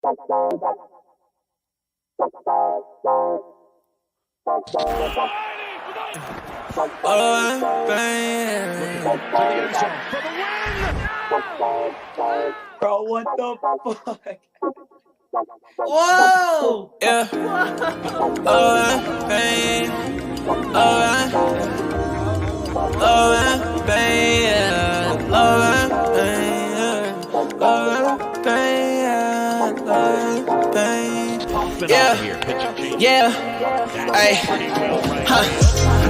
Bro, what the fuck? Whoa! Yeah. Yeah. Hey.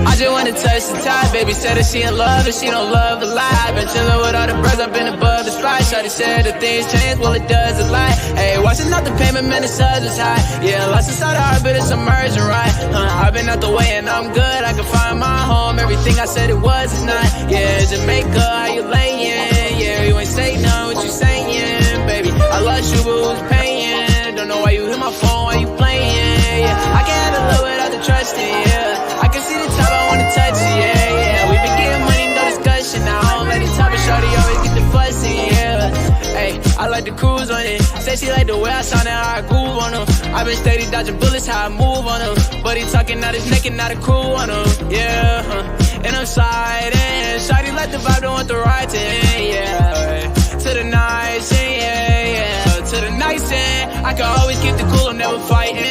I just wanna touch the top. Baby said that she in love and she don't love the lie. Been chillin' with all the birds, I've been above the stride. Shawty said that things change, well it does a lot. Hey, watching out the payment, man, the suds is high. Yeah, lost inside the heart, but it's emerging right. I've been out the way and I'm good. I can find my home. Everything I said it was is not. Yeah, Jamaica, how you layin'? Yeah, you ain't say none, what you saying, baby? I lost you, but who's paying? Don't know why you hit my phone, why you playing? Yeah, I can't handle love without the trusting. Yeah, I can see the top, I wanna touch it. Yeah, we been getting money, no discussion. Now I don't let it top, but shorty always get the fussing. Yeah, hey, I like to cruise on it. Say she like the way I sound and how I groove on them. I been steady dodging bullets, how I move on them. But he talking out his neck and not a crew on them. Yeah, and I'm sliding. Shawty like the vibe, don't want the ride to end. Yeah, to the nice end. Yeah, to the nice end. I can always keep the cool, I'm never fighting.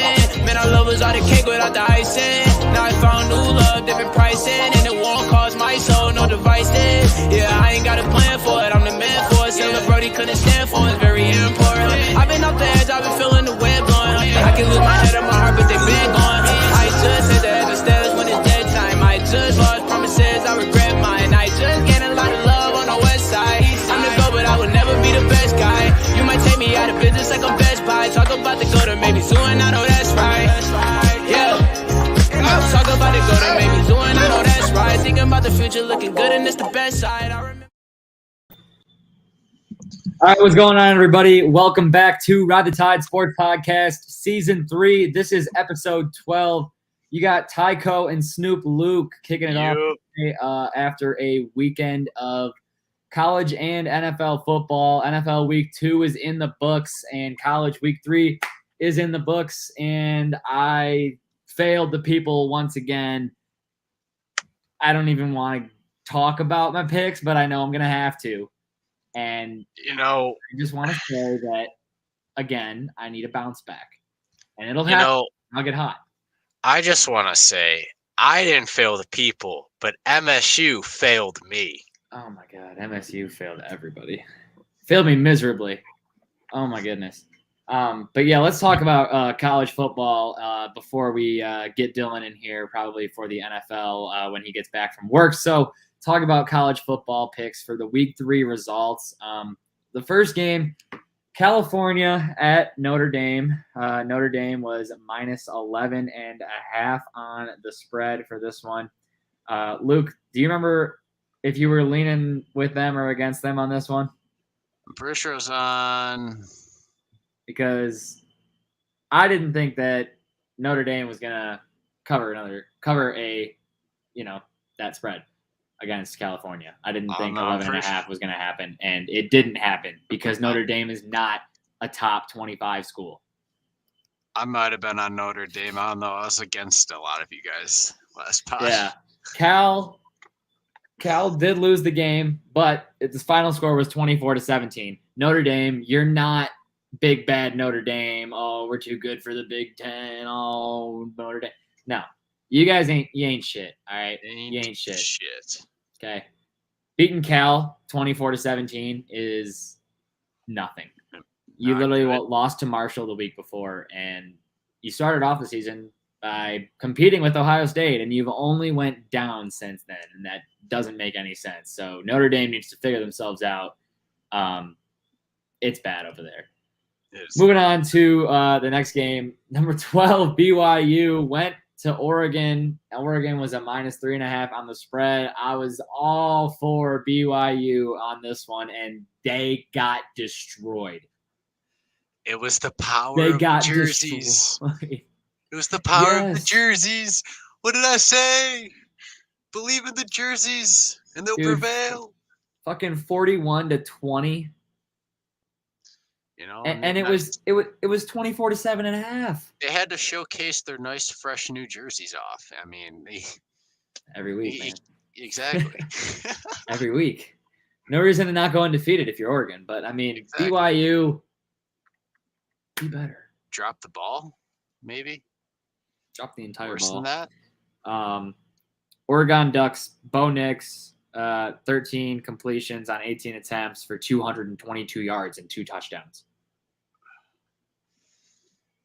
Man, I love was all the cake without the icing. Now I found new love, different pricing. And it won't cost my soul, no devices. Yeah, I ain't got a plan for it, I'm the man for it. Silver Brody couldn't stand for it, it's very important. I've been off the edge, I've been feeling the wind blowing. I can lose my head and my heart, but they been gone. I just hit the edge of stairs when it's dead time. I just lost promises, I regret mine. I just get a lot of love on the west side. I'm the GOAT, but I would never be the best guy. You might take me out of business like I'm Best Buy. Talk about the go to maybe soon, I know that's right. Yeah. Talk about the go to maybe soon, I know that's right. Thinking about the future, looking good, and it's the best side. I remember. All right, what's going on, everybody? Welcome back to Ride the Tide Sports Podcast, Season 3. This is Episode 12. You got Tycho and Snoop Luke kicking it off today, after a weekend of college and NFL football. NFL Week 2 is in the books, and College Week 3 is in the books, and I failed the people once again. I don't even want to talk about my picks, but I know I'm going to have to. And, I just want to say that, again, I need a bounce back. And it'll happen. I'll get hot. I just want to say, I didn't fail the people, but MSU failed me. Oh, my God. MSU failed everybody. Failed me miserably. Oh, my goodness. But, yeah, let's talk about college football before we get Dylan in here, probably for the NFL when he gets back from work. So, talk about college football picks for the Week 3 results. The first game, California at Notre Dame. Notre Dame was minus 11.5 on the spread for this one. Luke, do you remember if you were leaning with them or against them on this one? I'm pretty sure it was on. Because I didn't think that Notre Dame was gonna cover that spread against California. I didn't think 11.5 was going to happen, and it didn't happen because Notre Dame is not a top 25 school. I might have been on Notre Dame. I don't know. I was against a lot of you guys last pod. Yeah. Cal did lose the game, but the final score was 24-17. Notre Dame, you're not big bad Notre Dame. Oh, we're too good for the Big Ten. Oh, Notre Dame. No. You guys ain't shit, all right? You ain't shit. Okay. Beating Cal 24-17 is nothing. You literally lost to Marshall the week before, and you started off the season by competing with Ohio State, and you've only went down since then, and that doesn't make any sense. So Notre Dame needs to figure themselves out. It's bad over there. Moving on to the next game, number 12, BYU went to Oregon. Oregon was a minus 3.5 on the spread. I was all for BYU on this one, and they got destroyed. It was the power of the jerseys. It was the power of the jerseys. What did I say? Believe in the jerseys, and they'll prevail. Fucking 41-20. You know, and it was 24-7.5. They had to showcase their nice, fresh new jerseys off. I mean, every week, man. Exactly. Every week. No reason to not go undefeated if you're Oregon, but I mean, exactly. BYU, be better. Drop the ball, maybe. Drop the entire Worse ball. than that. Oregon Ducks, Bo Nix, 13 completions on 18 attempts for 222 yards and 2 touchdowns.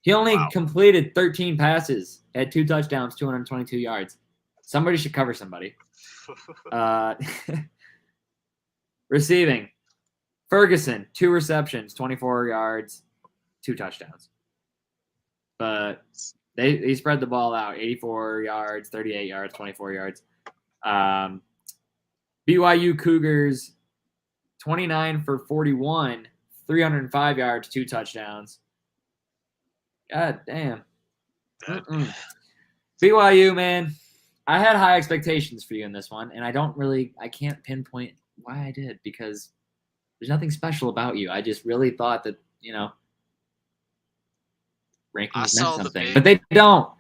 He only completed 13 passes, had 2 touchdowns, 222 yards. Somebody should cover somebody. Receiving, Ferguson, 2 receptions, 24 yards, 2 touchdowns. But they spread the ball out, 84 yards, 38 yards, 24 yards. BYU Cougars, 29 for 41, 305 yards, 2 touchdowns. God damn. BYU, man, I had high expectations for you in this one, and I can't pinpoint why I did, because there's nothing special about you. I just really thought that, rankings meant something, but they don't.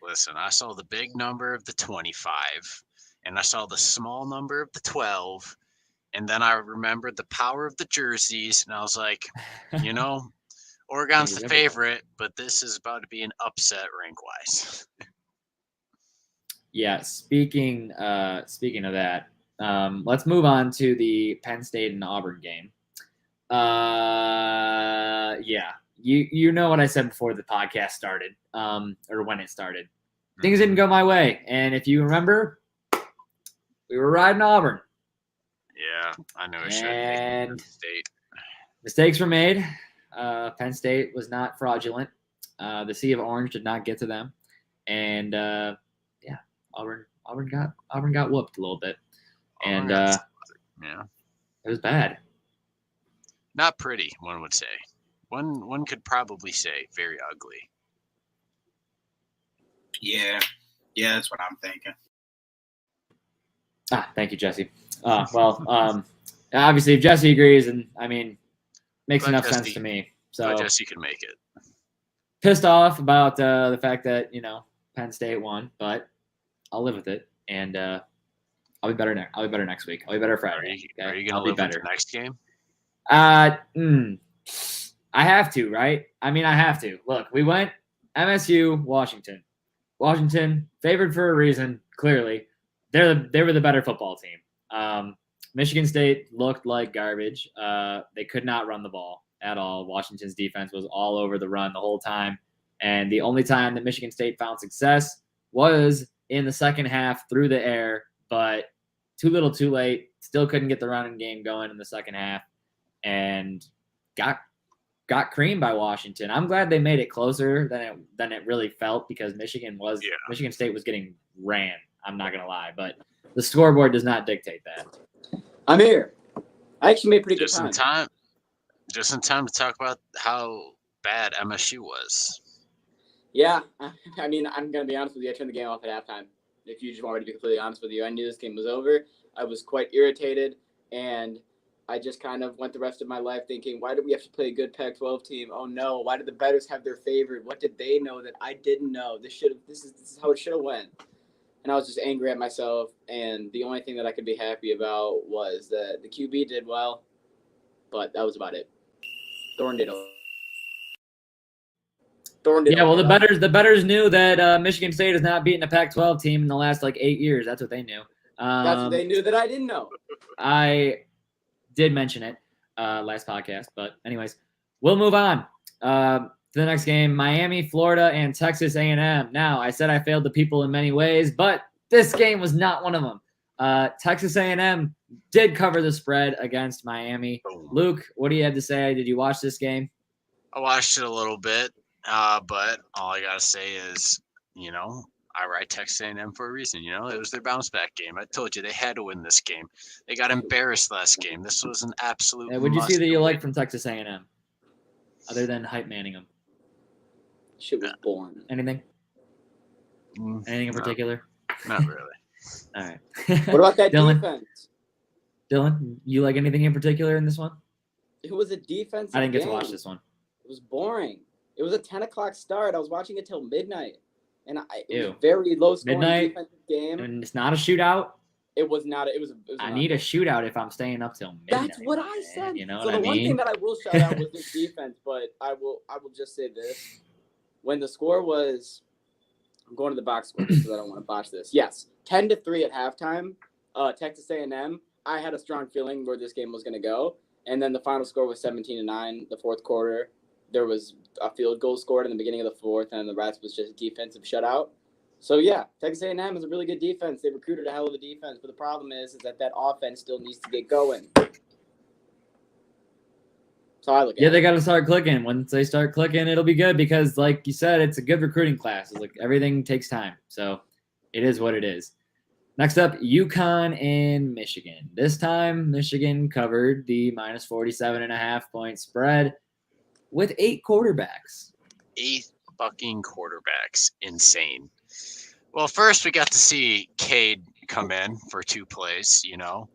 Listen, I saw the big number of the 25, and I saw the small number of the 12, and then I remembered the power of the jerseys, and I was like, Oregon's the favorite, but this is about to be an upset rank-wise. Yeah, speaking of that, let's move on to the Penn State and Auburn game. Yeah, you know what I said before the podcast started, or when it started. Things didn't go my way, and if you remember, we were riding Auburn. Yeah, I know. And mistakes were made. Penn State was not fraudulent. The Sea of Orange did not get to them, and Auburn got whooped a little bit, and it was bad. Not pretty, one would say. One could probably say very ugly. Yeah, that's what I'm thinking. Thank you, Jesse. Well, obviously, if Jesse agrees, and I mean, makes enough sense to me. So Jesse can make it. Pissed off about the fact that Penn State won, but I'll live with it, and I'll be better next week. I'll be better Friday. Are you gonna live with the next game? I have to, right? I mean, I have to. Look, we went MSU, Washington. Washington favored for a reason. Clearly, they were the better football team. Michigan State looked like garbage. They could not run the ball at all. Washington's defense was all over the run the whole time, and the only time that Michigan State found success was in the second half through the air, but too little, too late. Still couldn't get the running game going in the second half, and got creamed by Washington. I'm glad they made it closer than it really felt, because Michigan State was getting ran. I'm not gonna lie, but the scoreboard does not dictate that. I'm here. I actually made pretty good time. Just in time to talk about how bad MSU was. Yeah, I mean, I'm gonna be honest with you. I turned the game off at halftime. If you just want me to be completely honest with you, I knew this game was over. I was quite irritated, and I just kind of went the rest of my life thinking, why did we have to play a good Pac-12 team? Oh no, why did the bettors have their favorite? What did they know that I didn't know? This is how it should have went. And I was just angry at myself, and the only thing that I could be happy about was that the QB did well, but that was about it. Thorne did. Yeah, well, the bettors knew that Michigan State has not beaten a Pac-12 team in the last 8 years. That's what they knew. That's what they knew that I didn't know. I did mention it last podcast, but anyways, we'll move on to the next game: Miami, Florida, and Texas A&M. Now, I said I failed the people in many ways, but this game was not one of them. Texas A&M did cover the spread against Miami. Luke, what do you have to say? Did you watch this game? I watched it a little bit, but all I gotta say is, I ride Texas A&M for a reason. It was their bounce back game. I told you they had to win this game. They got embarrassed last game. This was an absolute. What did you see that you like from Texas A&M, other than hype manning them? Shit was boring. Anything? Anything in particular? Not really. All right. What about that Dylan? defense? Dylan, you like anything in particular in this one? It was a defensive I didn't get to game. watch this one. It was boring. It was a 10 o'clock start. I was watching it till midnight. And it was Ew. a very low-scoring Midnight? defensive game. And it's not a shootout. It was not. It was I not. need a shootout if I'm staying up till midnight. That's what I man. said. You know so what I the one thing mean? that I will shout out was this defense, but I will just say this. When the score was, I'm going to the box score because I don't want to botch this. Yes, 10-3 at halftime. Texas A&M. I had a strong feeling where this game was going to go, and then the final score was 17-9. The fourth quarter, there was a field goal scored in the beginning of the fourth, and the rest was just defensive shutout. So yeah, Texas A&M is a really good defense. They recruited a hell of a defense, but the problem is that offense still needs to get going. So I look at Yeah, it. they got to start clicking. Once they start clicking, it'll be good because, like you said, it's a good recruiting class. It's like everything takes time, so it is what it is. Next up, UConn and Michigan. This time, Michigan covered the minus 47.5 point spread with 8 quarterbacks. 8 fucking quarterbacks. Insane. Well, first we got to see Cade come in for 2 plays, you know.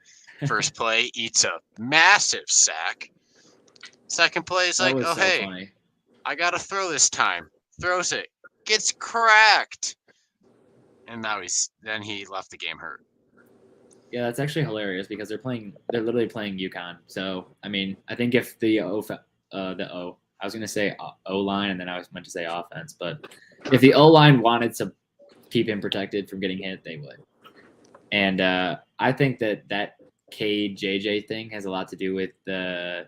First play, eats a massive sack. Second play is like, That was oh, so hey, funny. I got to throw this time. Throws it. Gets cracked. And now he left the game hurt. Yeah, that's actually hilarious because they're literally playing UConn. So, I mean, I think if I was going to say O-line and then I was meant to say offense, but if the O-line wanted to keep him protected from getting hit, they would. And I think that Cade JJ thing has a lot to do with the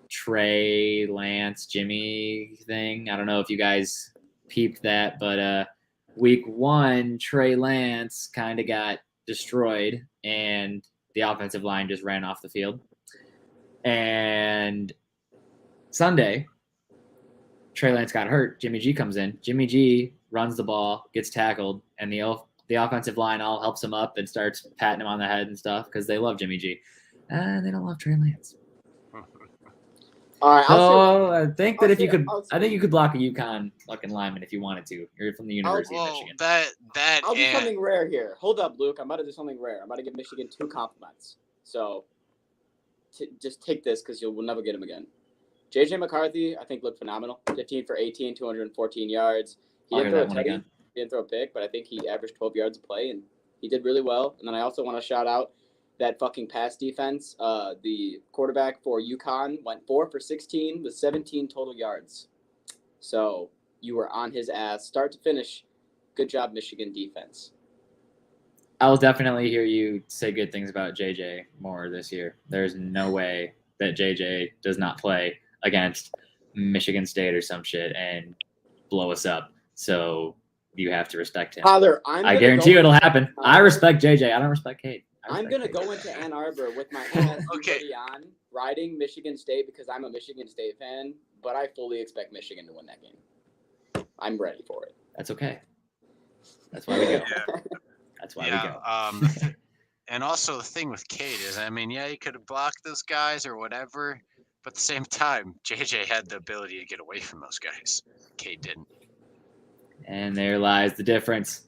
Trey Lance Jimmy thing. I don't know if you guys peeped that, but week 1, Trey Lance kind of got destroyed and the offensive line just ran off the field. And Sunday, Trey Lance got hurt. Jimmy G comes in. Jimmy G runs the ball, gets tackled, and the offensive line all helps him up and starts patting him on the head and stuff because they love Jimmy G. And they don't love Trey Lance. All right, So I think that you could block a UConn fucking lineman if you wanted to. You're from the University of Michigan. I'll do something rare here. Hold up, Luke. I'm about to do something rare. I'm about to give Michigan 2 compliments. So just take this because you'll never get him again. JJ McCarthy, I think, looked phenomenal. 15 for 18, 214 yards. He didn't throw a pick, but I think he averaged 12 yards a play, and he did really well. And then I also want to shout out that fucking pass defense. The quarterback for UConn went 4 for 16 with 17 total yards. So you were on his ass, start to finish. Good job, Michigan defense. I'll definitely hear you say good things about JJ more this year. There's no way that JJ does not play against Michigan State or some shit and blow us up. So you have to respect him. Tyler, I guarantee you it'll happen. I respect JJ. I don't respect Cade. I'm going to go into Ann Arbor with my ass on riding Michigan State because I'm a Michigan State fan, but I fully expect Michigan to win that game. I'm ready for it. That's okay. That's why we go. That's why we go. And also the thing with Cade is, I mean, yeah, he could have blocked those guys or whatever, but at the same time, JJ had the ability to get away from those guys. Cade didn't. And there lies the difference.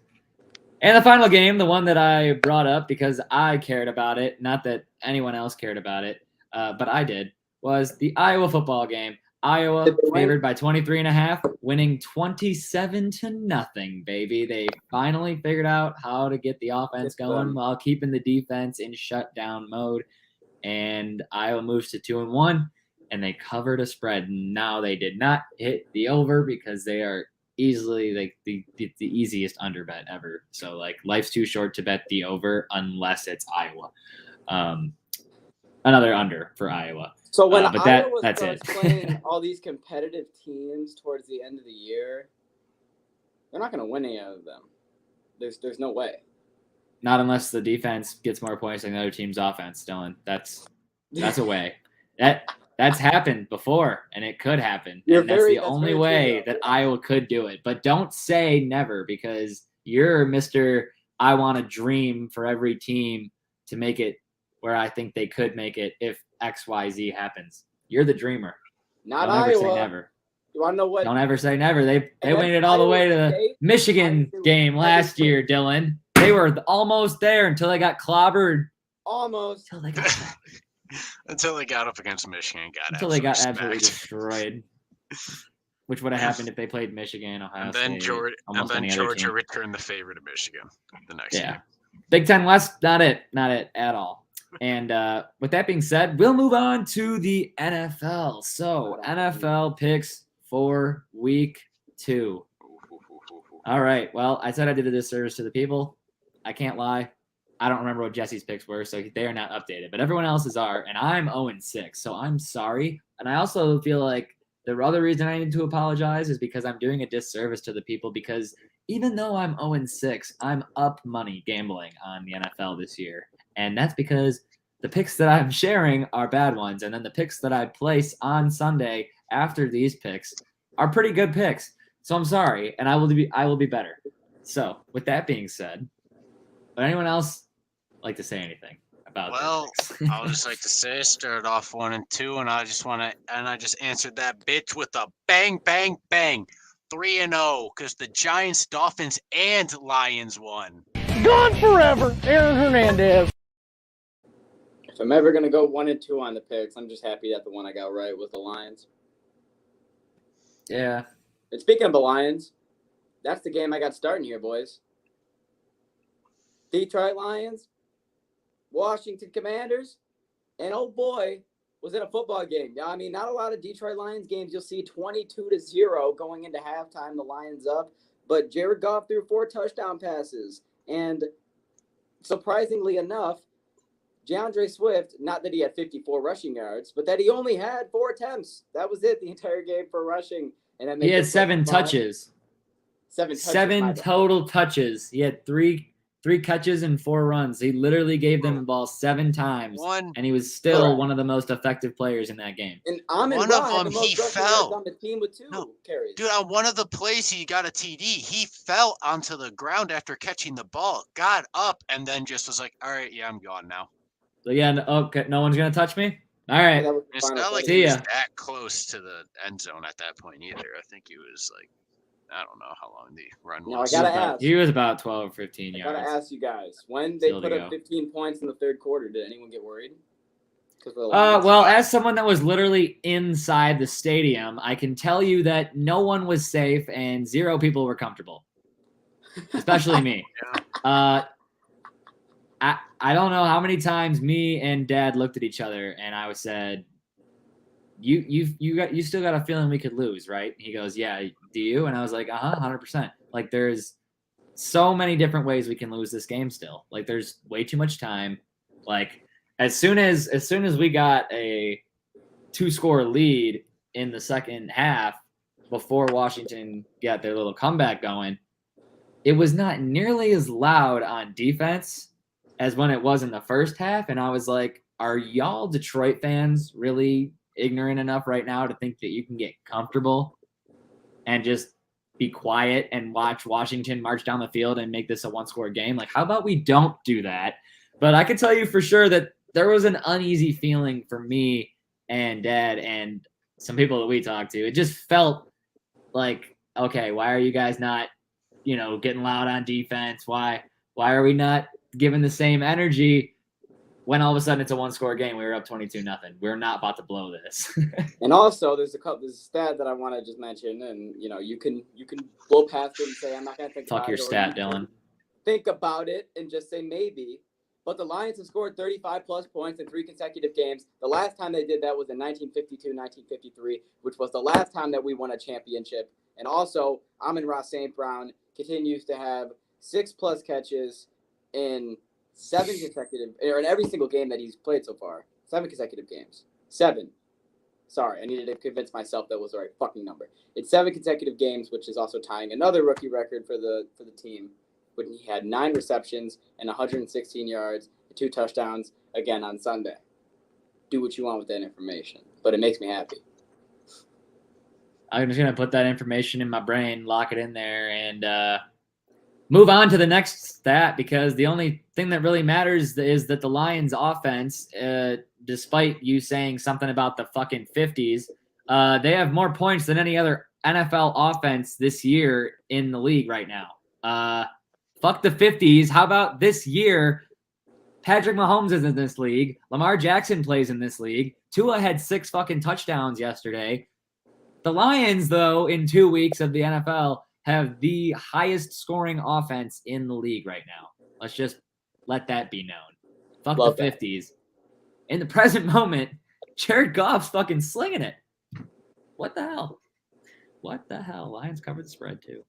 And the final game, the one that I brought up because I cared about it, not that anyone else cared about it, but I did, was the Iowa football game. Iowa favored by 23.5, winning 27-0, baby. They finally figured out how to get the offense going while keeping the defense in shutdown mode. And Iowa moves to 2-1, and they covered a spread. Now they did not hit the over because they are easily like the easiest under bet ever. So like life's too short to bet the over unless it's Iowa. Another under for Iowa. So when but Iowa that's starts it. playing all these competitive teams towards the end of the year, they're not going to win any of them. There's no way. Not unless the defense gets more points than the other team's offense, Dylan. That's a way. That's happened before, and it could happen. And that's the only way that Iowa could do it. But don't say never because you're Mr. I want to dream for every team to make it where I think they could make it if XYZ happens. You're the dreamer. Not don't Iowa. Ever say never. You want to know what? Don't ever say never. They made it all the way to the Michigan game last year, Dylan. They were almost there until they got clobbered. Almost. Until they got Until they got up against Michigan and got Until they got absolutely absolutely smacked. destroyed. Which would have happened if they played Michigan, Ohio And then State, almost any other Georgia team. returned the favor to Michigan the next Yeah. game. Big Ten West, not it at all. And with that being said, we'll move on to the NFL. So NFL picks for week 2. All right. Well, I said I did a disservice to the people. I can't lie. I don't remember what Jesse's picks were, so they are not updated. But everyone else's are, and I'm 0-6, so I'm sorry. And I also feel like the other reason I need to apologize is because I'm doing a disservice to the people because even though I'm 0-6, I'm up money gambling on the NFL this year. And that's because the picks that I'm sharing are bad ones. And then the picks that I place on Sunday after these picks are pretty good picks. So I'm sorry, and I will be better. So with that being said, would anyone else like to say anything about Well, their picks? I would just like to say, started off 1-2, and I just answered that bitch with a bang, bang, bang, 3-0, because the Giants, Dolphins, and Lions won. Gone forever, Aaron Hernandez. If I'm ever gonna go 1-2 on the picks, I'm just happy that the one I got right was the Lions. Yeah. And speaking of the Lions, that's the game I got starting here, boys. Detroit Lions, Washington Commanders, and oh boy, was it a football game. I mean, not a lot of Detroit Lions games. You'll see 22-0 going into halftime, the Lions up. But Jared Goff threw 4 touchdown passes. And surprisingly enough, DeAndre Swift, not that he had 54 rushing yards, but that he only had 4 attempts. That was it the entire game for rushing. And that He had 7 touches. 7 total touches. He had 3 catches and 4 runs. He literally gave them the ball 7 times, and he was still one of the most effective players in that game. And one of them, he fell on the team with 2 carries. Dude, on one of the plays, he got a TD. He fell onto the ground after catching the ball, got up, and then just was like, "All right, yeah, I'm gone now." So yeah, okay, no one's gonna touch me. All right, it's not like he was that close to the end zone at that point either. I think he was like, I don't know how long the run was. I gotta ask. He was about 12 or 15 yards. I gotta ask you guys, when they put up 15 points in the third quarter, did anyone get worried? Well, as someone that was literally inside the stadium, I can tell you that no one was safe and 0 people were comfortable, especially me. I don't know how many times me and Dad looked at each other and I said, You still got a feeling we could lose, right? He goes, yeah, do you? And I was like, 100%. Like, there's so many different ways we can lose this game still. Like, there's way too much time. Like, as soon as we got a 2-score lead in the second half before Washington got their little comeback going, it was not nearly as loud on defense as when it was in the first half. And I was like, are y'all Detroit fans really ignorant enough right now to think that you can get comfortable and just be quiet and watch Washington march down the field and make this a 1-score game? Like, how about we don't do that? But I can tell you for sure that there was an uneasy feeling for me and Dad and some people that we talked to. It just felt like, okay, why are you guys not, getting loud on defense? Why are we not giving the same energy when all of a sudden it's a 1-score game? We were up 22-0. We're not about to blow this. And also, there's a stat that I want to just mention, and you can blow past it and say I'm not going to think. Talk your stat, Dylan. Think about it and just say maybe. But the Lions have scored 35-plus points in 3 consecutive games. The last time they did that was in 1952-1953, which was the last time that we won a championship. And also, Amon-Ra St. Brown continues to have 6+ catches in 7 consecutive, or in every single game that he's played so far. 7 consecutive games. 7. Sorry, I needed to convince myself that was the right fucking number. It's 7 consecutive games, which is also tying another rookie record for the team, when he had 9 receptions and 116 yards, 2 touchdowns, again on Sunday. Do what you want with that information, but it makes me happy. I'm just going to put that information in my brain, lock it in there, and move on to the next stat, because the only thing that really matters is that the Lions offense, despite you saying something about the fucking 50s, they have more points than any other NFL offense this year in the league right now. Fuck the 50s. How about this year? Patrick Mahomes is in this league. Lamar Jackson plays in this league. Tua had 6 fucking touchdowns yesterday. The Lions, though, in 2 weeks of the NFL, have the highest scoring offense in the league right now. Let's just let that be known. Fuck Love the that. 50s. In the present moment, Jared Goff's fucking slinging it. What the hell? What the hell? Lions covered the spread, too.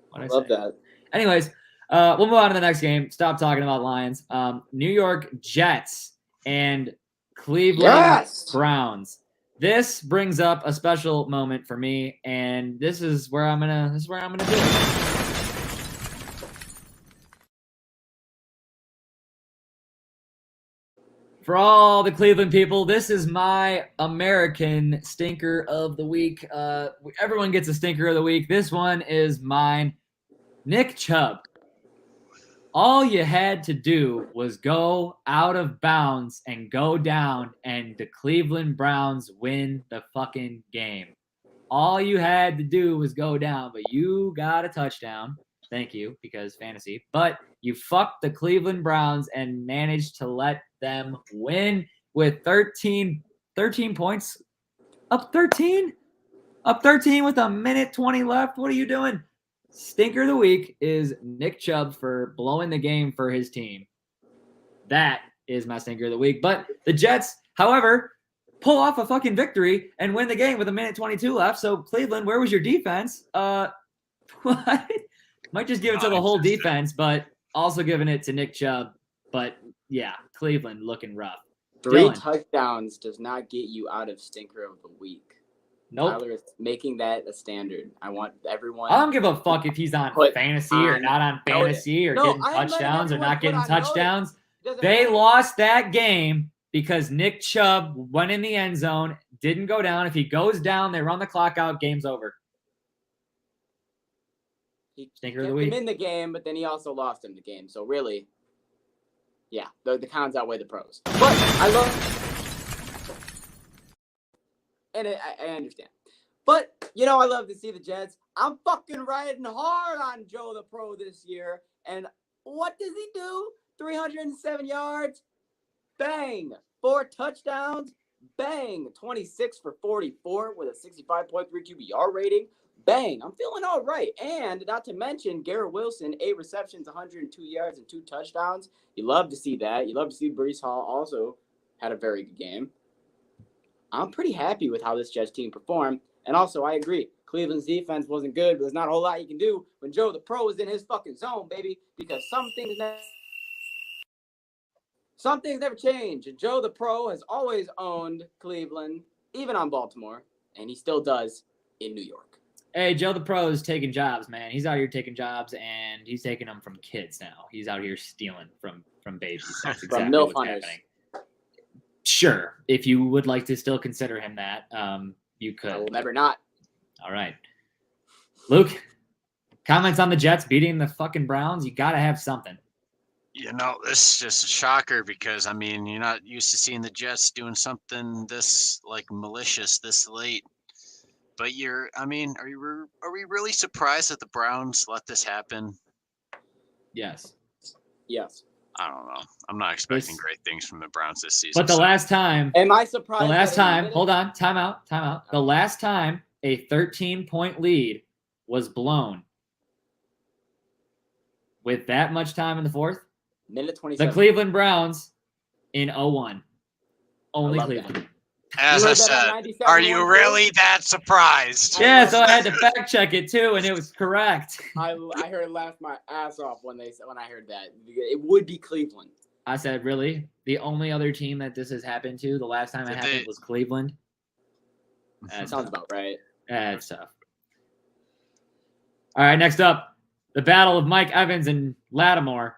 What'd I Love say? that. Anyways, we'll move on to the next game. Stop talking about Lions. New York Jets and Cleveland Browns. This brings up a special moment for me, and this is where I'm gonna do it. For all the Cleveland people, this is my American stinker of the week. Everyone gets a stinker of the week. This one is mine. Nick Chubb. All you had to do was go out of bounds and go down, and the Cleveland Browns win the fucking game. All you had to do was go down, but you got a touchdown. Thank you, because fantasy. But you fucked the Cleveland Browns and managed to let them win with 13 points. Up 13? Up 13 with a minute 20 left. What are you doing? Stinker of the week is Nick Chubb for blowing the game for his team. That is my stinker of the week. But the Jets, however, pull off a fucking victory and win the game with a minute 22 left. So Cleveland, where was your defense? What? Might just give it to the whole defense, but also giving it to Nick Chubb. But yeah, Cleveland looking rough. 3 Dylan. touchdowns does not get you out of stinker of the week. Nope. Tyler is making that a standard. I want everyone. I don't give a fuck if he's on fantasy or not on fantasy or getting touchdowns or not getting touchdowns. They lost that game because Nick Chubb went in the end zone, didn't go down. If he goes down, they run the clock out, game's over. He Stinker of kept the week. him in the game, but then he also lost him the game. So really, yeah, the cons outweigh the pros. But I love, and I understand. But I love to see the Jets. I'm fucking riding hard on Joe the Pro this year. And what does he do? 307 yards, bang. 4 touchdowns, bang. 26 for 44 with a 65.3 QBR rating. Bang, I'm feeling all right. And not to mention, Garrett Wilson, 8 receptions, 102 yards, and 2 touchdowns. You love to see that. You love to see Breece Hall also had a very good game. I'm pretty happy with how this Jets team performed. And also, I agree, Cleveland's defense wasn't good, but there's not a whole lot you can do when Joe the Pro is in his fucking zone, baby, because some things never change. And Joe the Pro has always owned Cleveland, even on Baltimore, and he still does in New York. Hey, Joe the Pro is taking jobs, man. He's out here taking jobs, and he's taking them from kids now. He's out here stealing from babies. That's exactly what's happening. Sure, if you would like to still consider him that, you could. I will never not. All right. Luke, comments on the Jets beating the fucking Browns? You got to have something. This is just a shocker because, you're not used to seeing the Jets doing something this, malicious this late. But are we really surprised that the Browns let this happen? Yes. Yes. I don't know. I'm not expecting great things from the Browns this season. But the last time. Am I surprised? The last time. Hold on. Time out. The last time a 13-point lead was blown with that much time in the fourth. Minute 27. The Cleveland Browns in 0-1. Only Cleveland. That. As I said, are you really that surprised? Yeah, so I had to fact check it too, and it was correct. I laughed my ass off when I heard that. It would be Cleveland. I said, really? The only other team that this has happened to, the last time it happened was Cleveland? That sounds about right. That's tough. All right, next up, the battle of Mike Evans and Lattimore.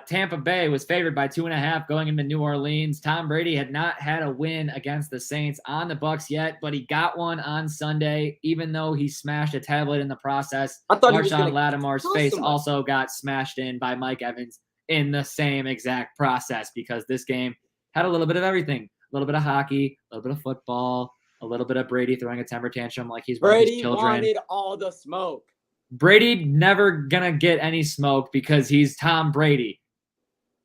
Tampa Bay was favored by 2.5 going into New Orleans. Tom Brady had not had a win against the Saints on the Bucs yet, but he got one on Sunday, even though he smashed a tablet in the process. I thought Marshawn Lattimore's face also got smashed in by Mike Evans in the same exact process because this game had a little bit of everything. A little bit of hockey, a little bit of football, a little bit of Brady throwing a temper tantrum like he's one of his children. Brady wanted all the smoke. Brady never gonna get any smoke because he's Tom Brady.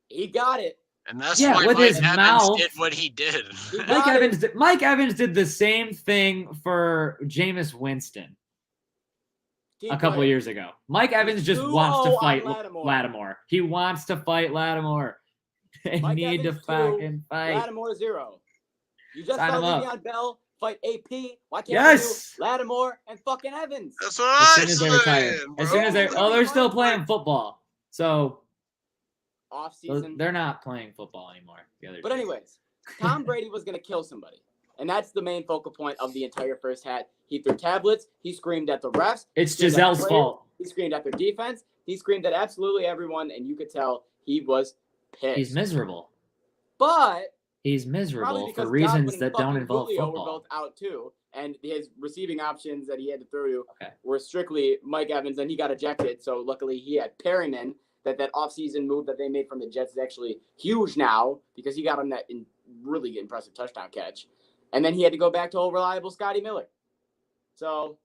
He got it. And that's Yeah, why with Mike his Evans mouth. did what he did. Mike Evans did the same thing for Jameis Winston a couple of years ago. Mike Evans just wants to fight Lattimore. He wants to fight Lattimore. They need to fucking fight. Lattimore 0. You just Sign saw him up. Le'Veon Bell fight AP. Why can't Yes! we do Lattimore and fucking Evans? That's what I As soon as they retire. As soon as they're still playing football. So Off season. they're not playing football anymore. But anyways, Tom Brady was going to kill somebody. And that's the main focal point of the entire first half. He threw tablets. He screamed at the refs. It's Giselle's fault. He screamed at their defense. He screamed at absolutely everyone, and you could tell he was pissed. He's miserable. But he's miserable for reasons that don't involve Julio football. were both out too, and his receiving options that he had to throw to Okay. were strictly Mike Evans, and he got ejected. So luckily he had Perryman. That offseason move that they made from the Jets is actually huge now because he got him that really impressive touchdown catch. And then he had to go back to old reliable Scotty Miller. So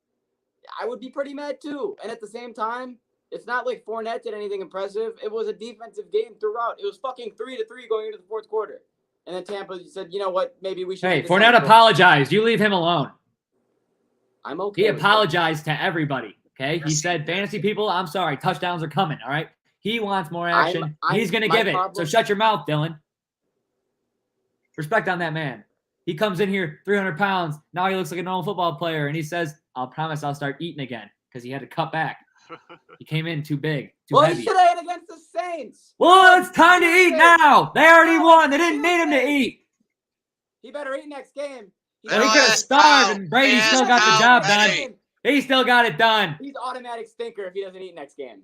I would be pretty mad too. And at the same time, it's not like Fournette did anything impressive. It was a defensive game throughout. It was fucking 3-3 going into the fourth quarter. And then Tampa said, you know what, maybe we should. Hey, Fournette apologized. You leave him alone. I'm okay. He apologized to everybody. Okay. He said, fantasy people, I'm sorry. Touchdowns are coming. All right. He wants more action. He's going to give it. So shut your mouth, Dylan. Respect on that man. He comes in here 300 pounds. Now he looks like a normal football player. And he says, I'll promise I'll start eating again because he had to cut back. He came in too big, too heavy. He should have ate against the Saints. Well, it's time to eat now. They already won. They didn't need him to eat. He better eat next game. He could have starved, and Brady still got the job done. He still got it done. He's automatic stinker if he doesn't eat next game.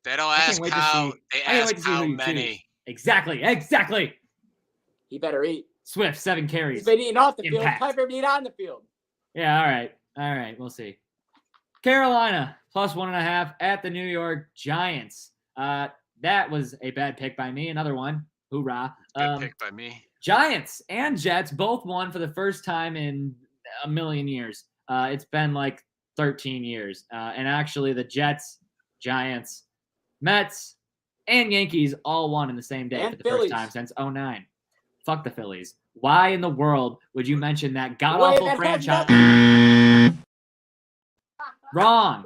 They don't ask how. They ask how many. Exactly. He better eat. Swift, 7 carries. He's been eating off the field. Impact. Time for him to eat on the field. Yeah, all right. We'll see. Carolina, +1.5 at the New York Giants. That was a bad pick by me. Another one. Hoorah. Good pick by me. Giants and Jets both won for the first time in a million years. It's been like 13 years. And actually the Jets, Giants, Mets, and Yankees all won in the same day for the first time since 2009. Fuck the Phillies. Why in the world would you mention that god-awful franchise? Wrong.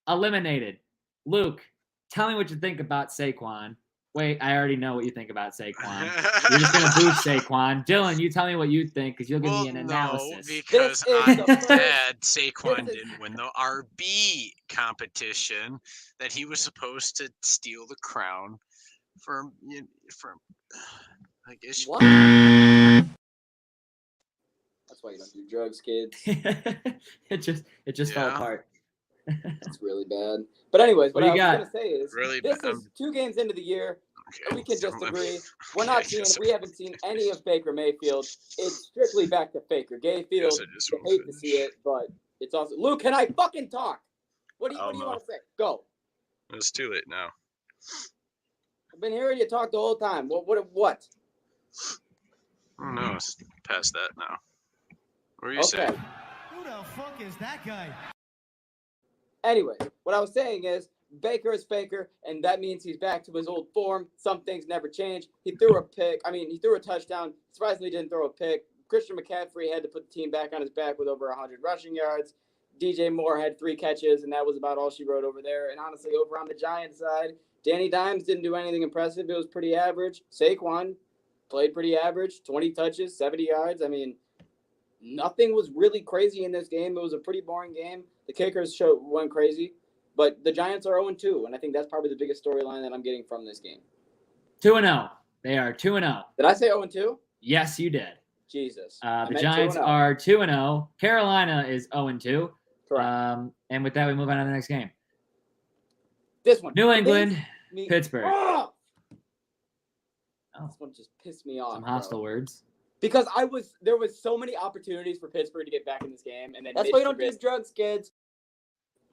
Eliminated. Luke, tell me what you think about Saquon. Wait, I already know what you think about Saquon. You're just going to boost Saquon. Dylan, you tell me what you think because you'll give me an analysis. No, because I'm sad Saquon didn't win the RB competition that he was supposed to steal the crown from I guess. What? That's why you don't do drugs, kids. it just fell apart. It's really bad. But anyways, what I was going to say is this is 2 games into the year. And we can just agree. We're not we haven't seen any of Baker Mayfield. It's strictly back to Baker Mayfield. I hate to see it, but it's also Luke, can I fucking talk? What do you want to say? Go. It's too late now. I've been hearing you talk the whole time. What? Oh no, it's past that now. What are you saying? Who the fuck is that guy? Anyway, what I was saying is Baker is Faker, and that means he's back to his old form. Some things never change. He threw a touchdown. Surprisingly, didn't throw a pick. Christian McCaffrey had to put the team back on his back with over 100 rushing yards. DJ Moore had 3 catches, and that was about all she wrote over there. And honestly, over on the Giants side, Danny Dimes didn't do anything impressive. It was pretty average. Saquon played pretty average, 20 touches, 70 yards. I mean, nothing was really crazy in this game. It was a pretty boring game. The kickers went crazy, but the Giants are 0-2, and I think that's probably the biggest storyline that I'm getting from this game. 2-0. They are 2-0. Did I say 0-2? Yes, you did. Jesus. The Giants are 2-0. Carolina is 0-2. Correct. And with that, we move on to the next game. This one. New England, Pittsburgh. Oh! This one just pissed me off. Some hostile words. Because there was so many opportunities for Pittsburgh to get back in this game, and then That's why you don't do drugs, kids.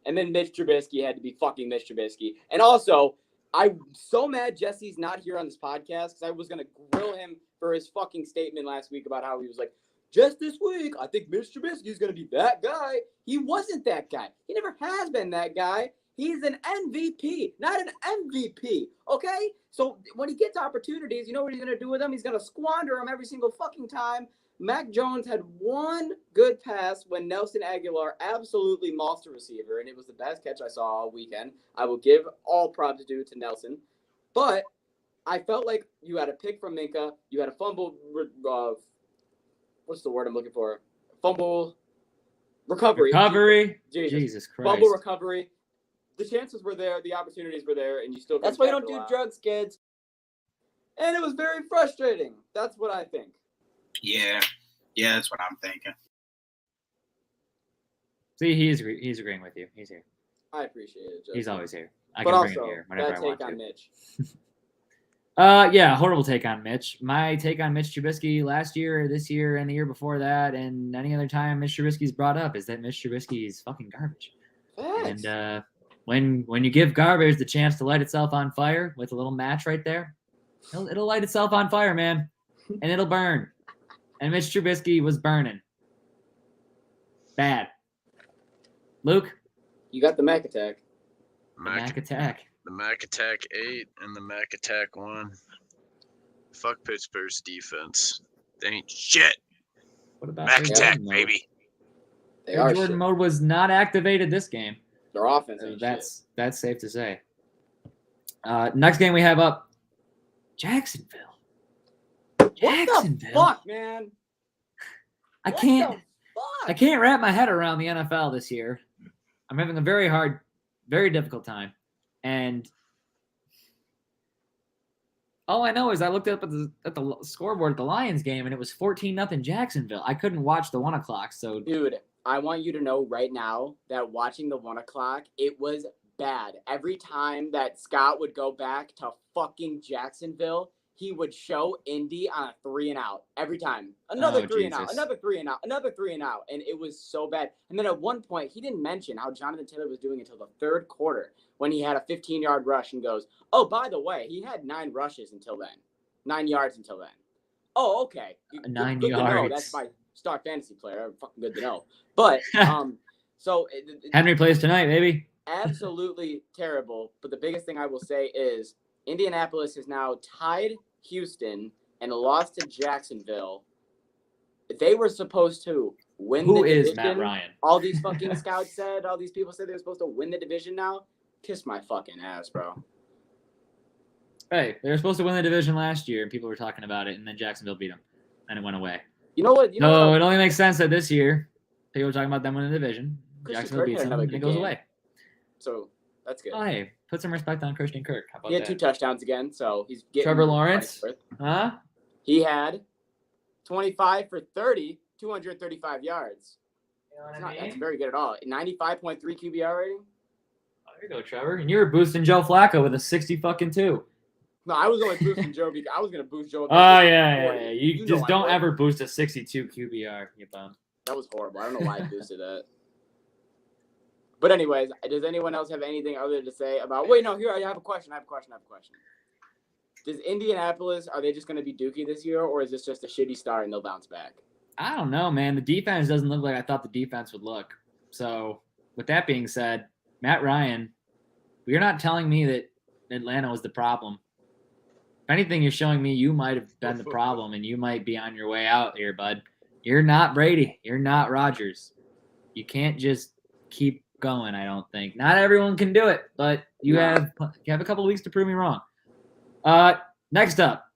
And then Mitch Trubisky had to be fucking Mitch Trubisky. And also, I'm so mad Jesse's not here on this podcast because I was going to grill him for his fucking statement last week about how he was like, just this week, I think Mitch Trubisky is going to be that guy. He wasn't that guy. He never has been that guy. He's an MVP, not an MVP. Okay? So when he gets opportunities, you know what he's going to do with them? He's going to squander them every single fucking time. Mac Jones had one good pass when Nelson Aguilar absolutely mossed a receiver, and it was the best catch I saw all weekend. I will give all props due to Nelson. But I felt like you had a pick from Minka. You had a fumble. What's the word I'm looking for? Fumble recovery. Jesus Christ. Fumble recovery. The chances were there. The opportunities were there, and you still. That's why you don't do drugs, kids. And it was very frustrating. That's what I think. Yeah, that's what I'm thinking. See, he's agreeing with you. He's here. I appreciate it, Justin. He's always here. I but can also, bring him here whenever I want take to. on Mitch. Yeah, horrible take on Mitch. My take on Mitch Trubisky last year, this year, and the year before that, and any other time Mitch Trubisky's brought up is that Mitch Trubisky is fucking garbage. Thanks. And when you give garbage the chance to light itself on fire with a little match right there, it'll light itself on fire, man, and it'll burn. And Mitch Trubisky was burning. Bad. Luke? You got the Mac attack. Mac attack. The Mac Attack 8 and the Mac Attack 1. Fuck Pittsburgh's defense. They ain't shit. What about Mac their Attack, Jordan mode? baby. Their Jordan mode was not activated this game. Their offense. So that's safe to say. Next game we have up, Jacksonville. What the fuck, man? I can't wrap my head around the NFL this year. I'm having a very difficult time. And all I know is I looked up at the scoreboard at the Lions game, and it was 14-0 Jacksonville. I couldn't watch the 1 o'clock. So, dude, I want you to know right now that watching the 1 o'clock, it was bad. Every time that Scott would go back to fucking Jacksonville, he would show Indy on a 3-and-out every time. Another 3-and-out, another 3-and-out, another 3-and-out, and it was so bad. And then at one point, he didn't mention how Jonathan Taylor was doing until the third quarter when he had a 15-yard rush and goes, "Oh, by the way, he had 9 rushes until then, 9 yards until then." Oh, okay, 9 good yards. To know. That's my star fantasy player. Fucking good to know. But so Henry plays tonight, baby. Absolutely terrible. But the biggest thing I will say is Indianapolis is now tied Houston and lost to Jacksonville. They were supposed to win the division. Who is Matt Ryan? All these fucking scouts said, all these people said they were supposed to win the division now. Kiss my fucking ass, bro. Hey, they were supposed to win the division last year, and people were talking about it, and then Jacksonville beat them, and it went away. You know what? It only makes sense that this year, people were talking about them winning the division. Jacksonville beats them, and it goes away. So that's good. Oh, hey, put some respect on Christian Kirk. How about he had that? 2 touchdowns again, so he's getting Trevor Lawrence? Huh? He had 25 for 30, 235 yards. You know what I mean? That's very good at all. 95.3 QBR rating. Oh, there you go, Trevor. And you were boosting Joe Flacco with a 60-2. No, I was only boosting Joe because I was going to boost Joe. Oh, yeah. You just don't ever boost a 62 QBR, you bum. That was horrible. I don't know why I boosted that. But anyways, does anyone else have anything other to say about? Wait, no. Here I have a question. Does Indianapolis, are they just going to be dookie this year, or is this just a shitty start and they'll bounce back? I don't know, man. The defense doesn't look like I thought the defense would look. So, with that being said, Matt Ryan, you're not telling me that Atlanta was the problem. If anything, you're showing me you might have been the problem, and you might be on your way out here, bud. You're not Brady. You're not Rodgers. You can't just keep going, I don't think. Not everyone can do it, but you have a couple of weeks to prove me wrong. Next up,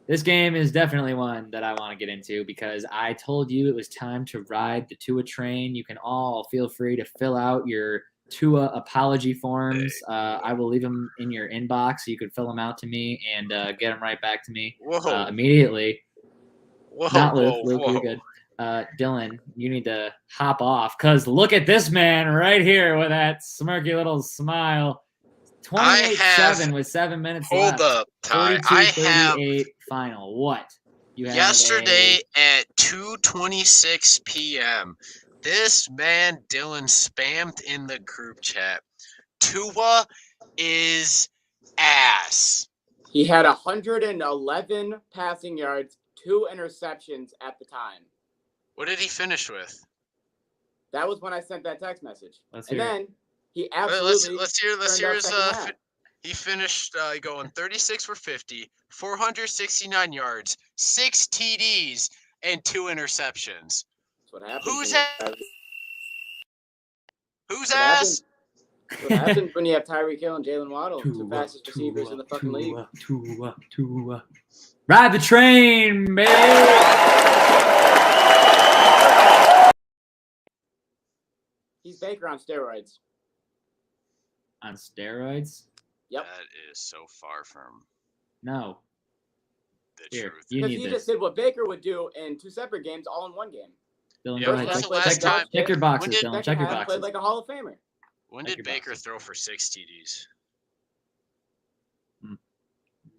this game is definitely one that I want to get into because I told you it was time to ride the Tua train. You can all feel free to fill out your Tua apology forms. I will leave them in your inbox so you could fill them out to me and get them right back to me immediately. Not Luke. Luke, you're good. Dylan, you need to hop off because look at this man right here with that smirky little smile. 28-7 with 7 minutes left. Hold up, Ty. I have 38 final. What? You have yesterday at 2:26 p.m. This man Dylan spammed in the group chat. Tua is ass. He had 111 passing yards, 2 interceptions at the time. What did he finish with? That was when I sent that text message. Let's and hear then He absolutely. Let's hear turned out his. second half. He finished going 36 for 50, 469 yards, 6 TDs, and 2 interceptions. That's what happens. Who's when that? you Who's What ass? what happens when you have Tyreek Hill and Jalen Waddle, two fastest receivers in the fucking league. Tua. Ride the train, baby. He's Baker on steroids. On steroids? Yep. That is so far from No. the Here, truth. you Because need he this. just did what Baker would do in 2 separate games, all in one game. Dylan, Yeah, go when ahead. was the last time- Check your boxes, when did- Dylan. Second Check your half, boxes. played like a Hall of Famer. When Check did your Baker boxes. throw for 6 TDs?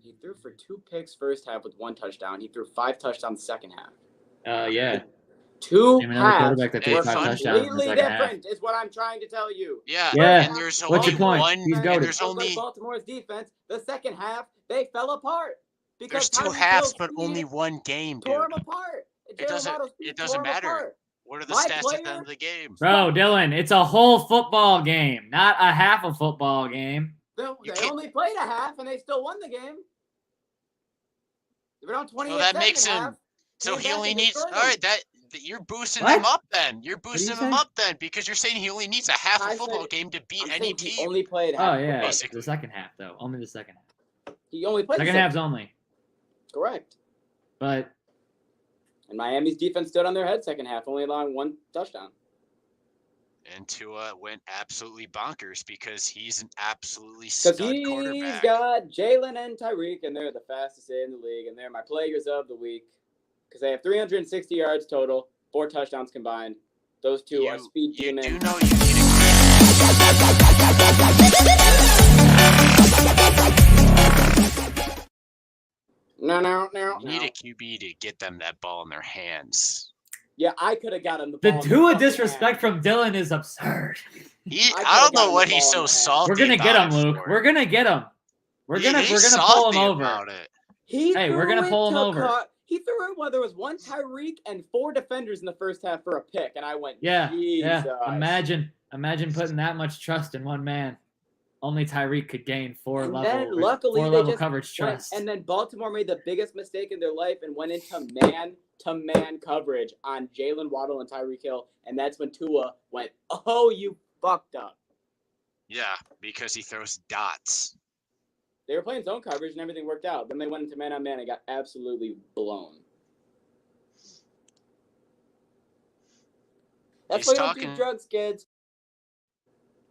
He threw for 2 picks first half with 1 touchdown. He threw 5 touchdowns second half. Yeah. 2 Name another halves quarterback that threw were 5 touchdowns in the completely second half. different, is what I'm trying to tell you. Yeah, Yeah. and there's What's only your point? one. He's And goated. there's But only Baltimore's defense, the second half, they fell apart. Because there's 2 Tyreek halves, Hill's but speed only one game, dude. tore him apart. It doesn't matter. What are the My stats at the player- end of the game? Bro, Dylan, it's a whole football game, not a half a football game. They can't- only played a half, and they still won the game. They were down 28 So that makes second him. half. So Came he back only and needs. destroyed All him. right, that you're boosting What? him up then. You're do you boosting say? him up then because you're saying he only needs a half I a football said- game to beat I'm any saying he team. only played Oh, half. yeah. Basically. The second half, though. Only the second half. He only played Second the half's only. Correct. But And Miami's defense stood on their head second half, only allowing 1 touchdown. And Tua went absolutely bonkers because he's an absolutely Because stud he's quarterback. got Jalen and Tyreek, and they're the fastest in the league, and they're my players of the week. Because they have 360 yards total, 4 touchdowns combined. Those 2 are speed You demons. do know you need No. you need a QB to get them that ball in their hands. Yeah, I could have got him the the ball. in Tua fucking disrespect hand. from Dylan is absurd. I don't know what he's so gotten the ball in the hand. salty. We're gonna get about him, it Luke. for. We're gonna get him. We're He- gonna he's pull him salty over. about it. He Hey, we're threw gonna it pull him to over. He threw it while there was 1 Tyreek and 4 defenders in the first half for a pick, and I went, Yeah. Jesus. Imagine putting that much trust in one man. Only Tyreek could gain four And level then luckily they level just coverage went- trust. and then Baltimore made the biggest mistake in their life and went into man-to-man coverage on Jalen Waddle and Tyreek Hill, and that's when Tua went, "Oh, you fucked up." Yeah, because he throws dots. They were playing zone coverage and everything worked out. Then they went into man-on-man and got absolutely blown. That's He's why you don't do talking- drugs, kids.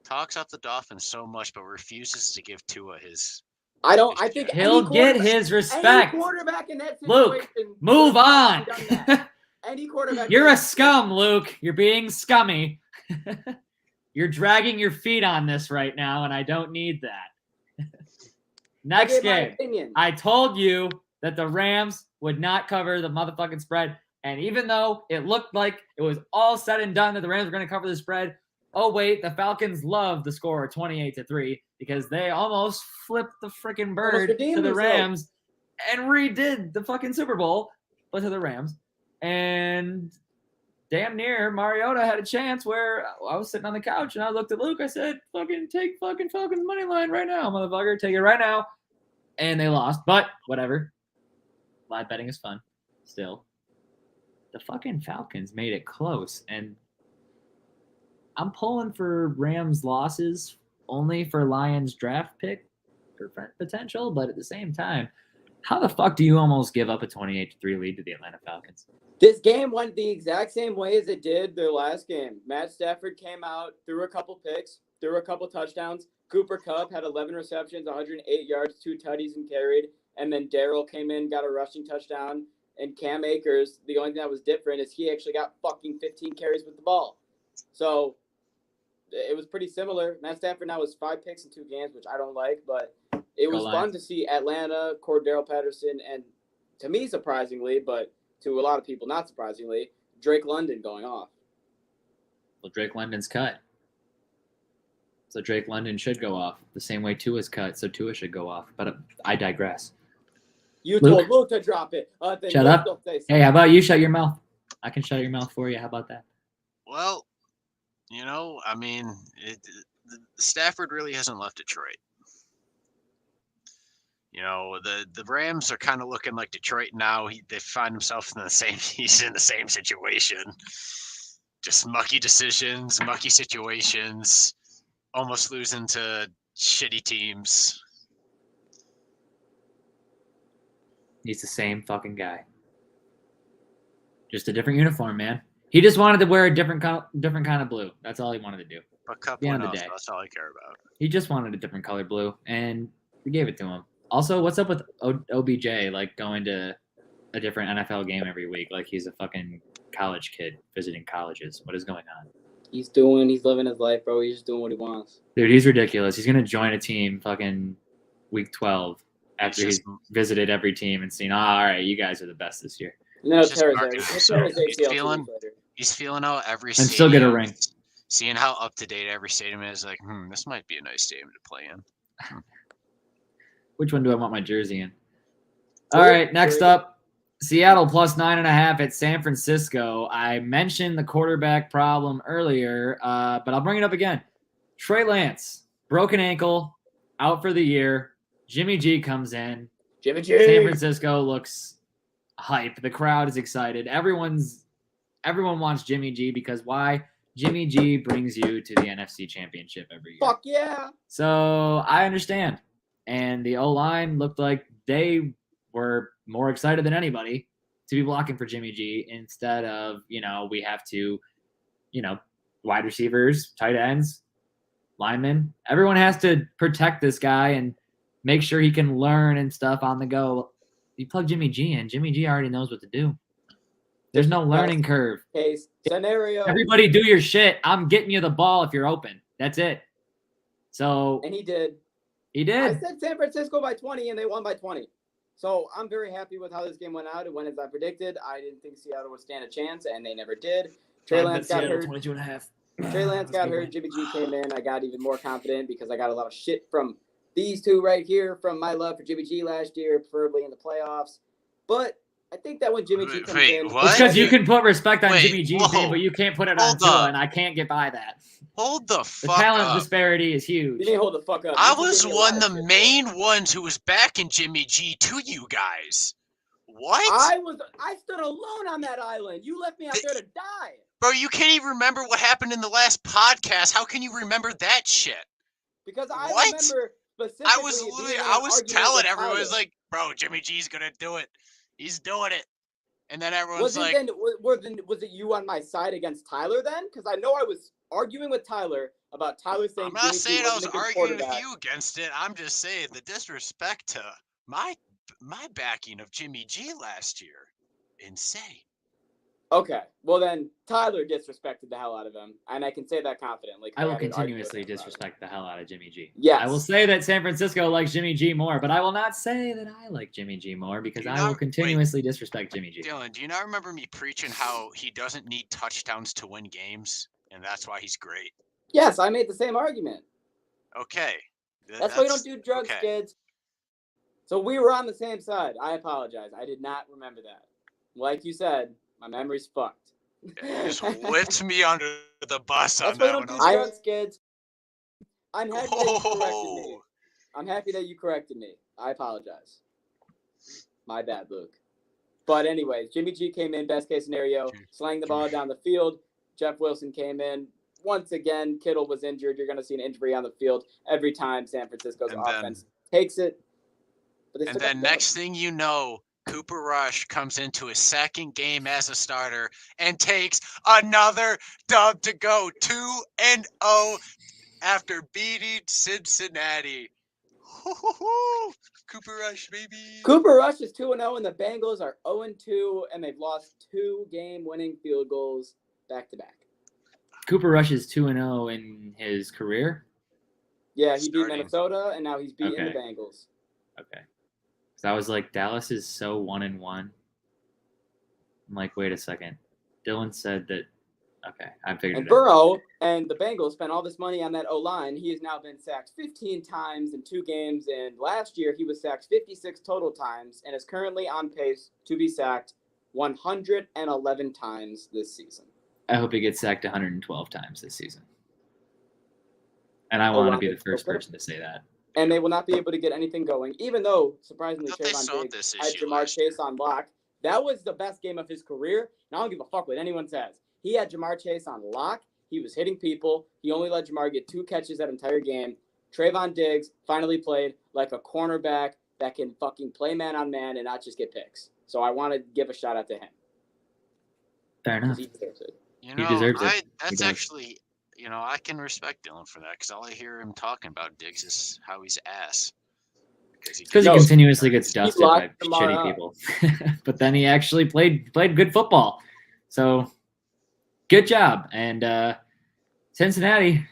Talks up the Dolphins so much, but refuses to give Tua his. I think He'll any get quarterback- his Any respect. quarterback in that Luke, situation Move would have on. done that. Any quarterback. You're in a that- scum, Luke. You're being scummy. You're dragging your feet on this right now, and I don't need that. I Next gave my game. opinion. I told you that the Rams would not cover the motherfucking spread. And even though it looked like it was all said and done that the Rams were going to cover the spread, oh, wait, the Falcons loved the score of 28-3 because they almost flipped the freaking bird redeemed to the themselves. Rams and redid the fucking Super Bowl, but to the Rams. And damn near Mariota had a chance where I was sitting on the couch and I looked at Luke. I said, fucking take fucking Falcons money line right now, motherfucker. Take it right now. And they lost, but whatever. Live betting is fun still. The fucking Falcons made it close, and I'm pulling for Rams losses only for Lions draft pick potential, but at the same time, how the fuck do you almost give up a 28-3 lead to the Atlanta Falcons? This game went the exact same way as it did their last game. Matt Stafford came out, threw a couple picks, threw a couple touchdowns. Cooper Kupp had 11 receptions, 108 yards, 2 tutties and carried. And then Darrell came in, got a rushing touchdown. And Cam Akers, the only thing that was different is he actually got fucking 15 carries with the ball. So it was pretty similar. Matt Stafford now was 5 picks in 2 games, which I don't like, but it was fun to see Atlanta, Cordero Patterson, and to me, surprisingly, but to a lot of people, not surprisingly, Drake London going off. Well, Drake London's cut. So Drake London should go off the same way Tua's cut, so Tua should go off. But I digress. You Luke? told Luke to drop it. Then Shut Luke up. will say Hey, how about you shut your mouth? I can shut your mouth for you. How about that? Well, I mean, Stafford really hasn't left Detroit. You know, the Rams are kind of looking like Detroit now. They find themselves in the same. He's in the same situation. Just mucky decisions, mucky situations, almost losing to shitty teams. He's the same fucking guy. Just a different uniform, man. He just wanted to wear a different kind of blue. That's all he wanted to do. But Cup At the end went of the off, day. so that's all I care about. He just wanted a different color blue, and we gave it to him. Also, what's up with OBJ, like, going to a different NFL game every week? Like, he's a fucking college kid visiting colleges. What is going on? He's living his life, bro. He's just doing what he wants. Dude, he's ridiculous. He's going to join a team fucking week 12 after he's visited every team and seen, all right, you guys are the best this year. And then He's feeling out every stadium. And still get a ring. Seeing how up-to-date every stadium is, like, this might be a nice stadium to play in. Which one do I want my jersey in? All right, next up, Seattle plus 9.5 at San Francisco. I mentioned the quarterback problem earlier, but I'll bring it up again. Trey Lance, broken ankle, out for the year. Jimmy G comes in. Jimmy G. San Francisco looks hype. The crowd is excited. Everyone wants Jimmy G because why? Jimmy G brings you to the NFC Championship every year. Fuck yeah. So I understand. And the O-line looked like they were more excited than anybody to be blocking for Jimmy G instead of, we have to, wide receivers, tight ends, linemen. Everyone has to protect this guy and make sure he can learn and stuff on the go. You plug Jimmy G in, Jimmy G already knows what to do. There's no learning curve. Case scenario. Everybody do your shit. I'm getting you the ball if you're open. That's it. So and he did. He did. I said San Francisco by 20, and they won by 20. So I'm very happy with how this game went out. It went as I predicted. I didn't think Seattle would stand a chance, and they never did. Trey Lance got hurt. 22.5. Trey Lance got hurt. Jimmy G came in. I got even more confident because I got a lot of shit from these two right here, from my love for Jimmy G last year, preferably in the playoffs. But I think that when Jimmy G comes in, what? It's because you can put respect on Jimmy G's whoa. name, but you can't put it on Hold Tua, up. and I can't get by that. Hold the The fuck talent up. disparity is huge. you didn't hold the fuck up. I You was gave me a one lot of of the shit. main ones who was backing Jimmy G to you guys. What? I stood alone on that island. You left me out there to die. Bro, you can't even remember what happened in the last podcast. How can you remember that shit? Because I What? remember specifically. I was telling everyone, Tyler. was like, bro, Jimmy G's gonna do it. He's doing it. And then everyone's Was like, was it you on my side against Tyler then? Because I know I was arguing with Tyler about Tyler saying. I'm not Jimmy G saying I was wasn't a good arguing with quarterback. you against it. I'm just saying the disrespect to my backing of Jimmy G last year. Insane. Okay, well then Tyler disrespected the hell out of him, and I can say that confidently. I will continuously disrespect the hell out of Jimmy G. Yes. I will say that San Francisco likes Jimmy G more, but I will not say that I like Jimmy G more because I will continuously disrespect Jimmy G. Dylan, do you not remember me preaching how he doesn't need touchdowns to win games, and that's why he's great? Yes, I made the same argument. Okay. That's why you don't do drugs, okay. kids. So we were on the same side. I apologize. I did not remember that. Like you said, my memory's fucked. You just whipped me under the bus on That's why that you one. don't do drugs, kids. I'm happy that you corrected me. Whoa. I'm happy that you corrected me. I apologize. My bad, Luke. But anyways, Jimmy G came in, best case scenario, slang the ball down the field. Jeff Wilson came in. Once again, Kittle was injured. You're going to see an injury on the field every time San Francisco's offense takes it. But And then next thing you know, Cooper Rush comes into his second game as a starter and takes another dub to go 2-0 after beating Cincinnati. Cooper Rush, baby. Cooper Rush is 2-0, and the Bengals are 0-2, and they've lost 2 game-winning field goals back-to-back. Cooper Rush is 2-0 in his career? Yeah, he beat Minnesota, and now he's beating the Okay. Bengals. Okay. So I was like, Dallas is so 1-1. I'm like, wait a second. Dylan said that. Okay, I figured And it out. Burrow and the Bengals spent all this money on that O-line. He has now been sacked 15 times in 2 games, and last year he was sacked 56 total times and is currently on pace to be sacked 111 times this season. I hope he gets sacked 112 times this season. And I want to be lot the of first people. person to say that. And they will not be able to get anything going, even though, surprisingly, I thought they Trayvon solved Diggs this had issue Jamar last year. Chase on lock. That was the best game of his career, and I don't give a fuck what anyone says. He had Jamar Chase on lock. He was hitting people. He only let Jamar get 2 catches that entire game. Trayvon Diggs finally played like a cornerback that can fucking play man on man and not just get picks. So I want to give a shout out to him. Fair enough. He deserves it. You He know, deserves it. He that's does. actually, I can respect Dylan for that because all I hear him talking about Diggs is how he's ass. Because he No, continuously gets dusted by locked Jamar shitty up. people. But then he actually played good football. So good job. And Cincinnati,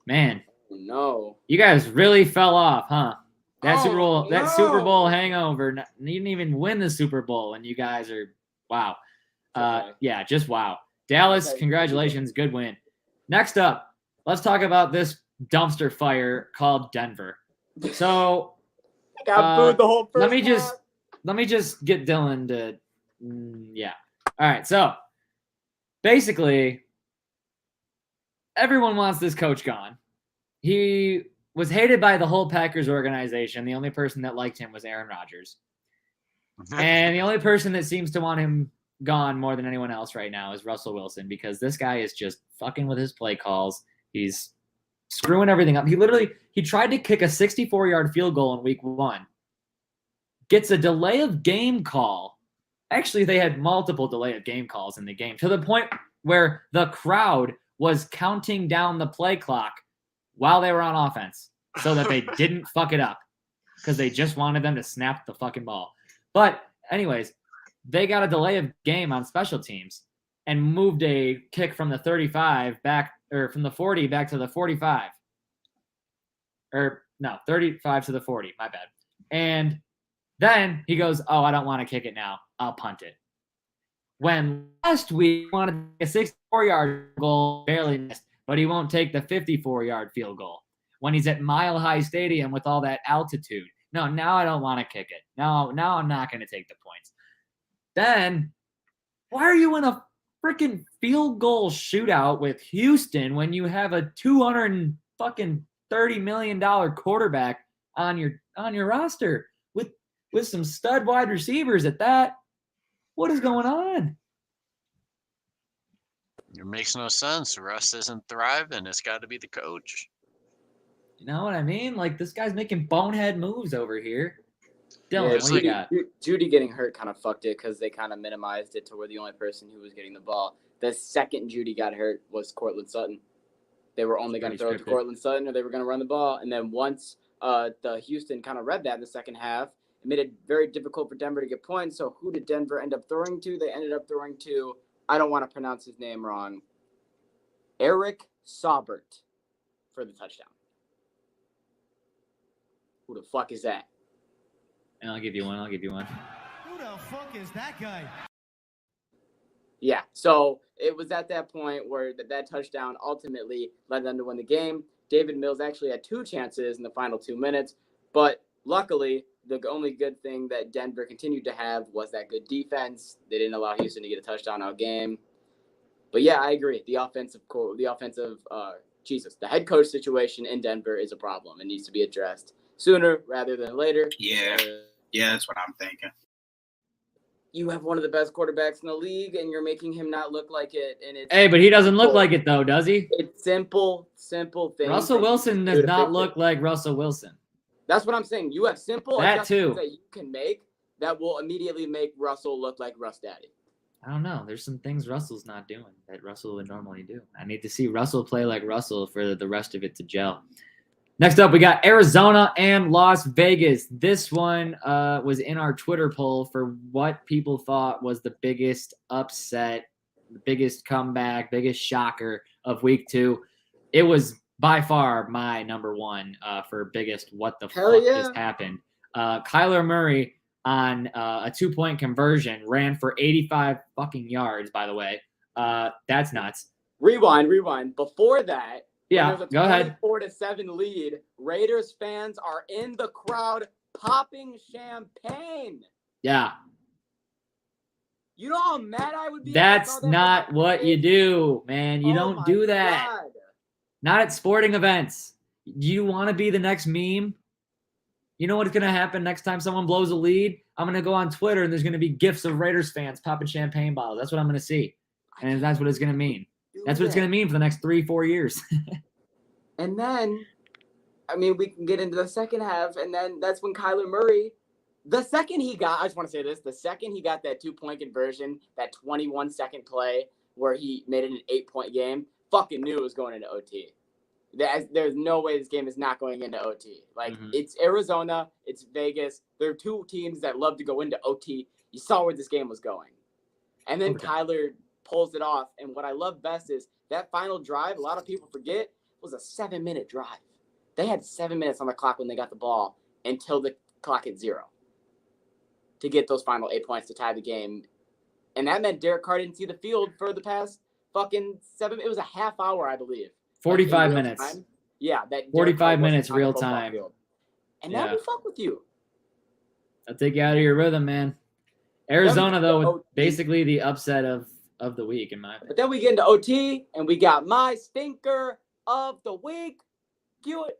man, No. you guys really fell off, huh? That Super Oh, Bowl, that no. Super Bowl hangover. You didn't even win the Super Bowl, and you guys are wow. Okay. Yeah, just wow. Dallas, Okay. congratulations, good win. Next up, let's talk about this dumpster fire called Denver. So Got booed the whole first let me half. just get Dylan to yeah. All right, so basically everyone wants this coach gone. He was hated by the whole Packers organization. The only person that liked him was Aaron Rodgers. And the only person that seems to want him gone more than anyone else right now is Russell Wilson, because this guy is just fucking with his play calls. He's screwing everything up. He tried to kick a 64-yard field goal in week 1. Gets a delay of game call. Actually, they had multiple delay of game calls in the game, to the point where the crowd was counting down the play clock while they were on offense so that they didn't fuck it up, because they just wanted them to snap the fucking ball. But anyways, they got a delay of game on special teams and moved a kick from the 35 back, or from the 40 back to the 45. Or no, 35 to the 40, my bad. And then he goes, oh, I don't want to kick it now. I'll punt it. When last week he wanted a 64-yard goal, barely missed, but he won't take the 54-yard field goal when he's at Mile High Stadium with all that altitude. No, now I don't want to kick it. No, now I'm not going to take the points. Then why are you in a freaking field goal shootout with Houston when you have a $230 million quarterback on your roster with some stud wide receivers at that? What is going on? It makes no sense. Russ isn't thriving. It's got to be the coach. You know what I mean? Like, this guy's making bonehead moves over here. Dylan, it's what do you like- got? Judy getting hurt kind of fucked it because they kind of minimized it to where the only person who was getting the ball. The second Judy got hurt was Cortland Sutton. They were only going to throw it to scripted. Cortland Sutton, or they were going to run the ball. And then once the Houston kind of read that in the second half, it made it very difficult for Denver to get points. So who did Denver end up throwing to? They ended up throwing to, I don't want to pronounce his name wrong, Eric Saubert for the touchdown. Who the fuck is that? And I'll give you one. Who the fuck is that guy? Yeah, so it was at that point where that touchdown ultimately led them to win the game. David Mills actually had 2 chances in the final 2 minutes, but luckily, the only good thing that Denver continued to have was that good defense. They didn't allow Houston to get a touchdown all game. But yeah, I agree. The head coach situation in Denver is a problem. It needs to be addressed sooner rather than later. Yeah, that's what I'm thinking. You have one of the best quarterbacks in the league, and you're making him not look like it. And it's Hey, but he doesn't look like it, though, does he? It's simple things. Russell Wilson does not look like Russell Wilson. That's what I'm saying. You have simple That adjustments too. that you can make that will immediately make Russell look like Russ Daddy. I don't know. There's some things Russell's not doing that Russell would normally do. I need to see Russell play like Russell for the rest of it to gel. Next up, we got Arizona and Las Vegas. This one was in our Twitter poll for what people thought was the biggest upset, the biggest comeback, biggest shocker of week 2. It was by far my number 1 for biggest what the fuck just happened. Kyler Murray on a 2-point conversion ran for 85 fucking yards, by the way. That's nuts. Rewind. Before that, yeah, go ahead. 24-7 lead. Raiders fans are in the crowd popping champagne. Yeah. You know how mad I would be? That's not what you do, man. You don't do that. God. Not at sporting events. Do you want to be the next meme? You know what's going to happen next time someone blows a lead? I'm going to go on Twitter and there's going to be GIFs of Raiders fans popping champagne bottles. That's what I'm going to see. And that's what it's going to mean. That's what it's going to mean for the next 3-4 years. And then, I mean, we can get into the second half, and then that's when Kyler Murray, the second he got that 2-point conversion, that 21-second play where he made it an 8-point game, fucking knew it was going into OT. There's no way this game is not going into OT. Like, It's Arizona, it's Vegas. There are two teams that love to go into OT. You saw where this game was going. And then Kyler pulls it off. And what I love best is that final drive, a lot of people forget, was a 7-minute drive. They had 7 minutes on the clock when they got the ball until the clock hit 0 to get those final 8 points to tie the game. And that meant Derek Carr didn't see the field for the past fucking 7. It was a half hour, I believe. 45 minutes. Time. Yeah, that 45 minutes real time. And that will fuck with you. I'll take you out of your rhythm, man. Arizona, though, basically the upset of the week, in my opinion. But then we get into OT, and we got my stinker of the week. Cue it.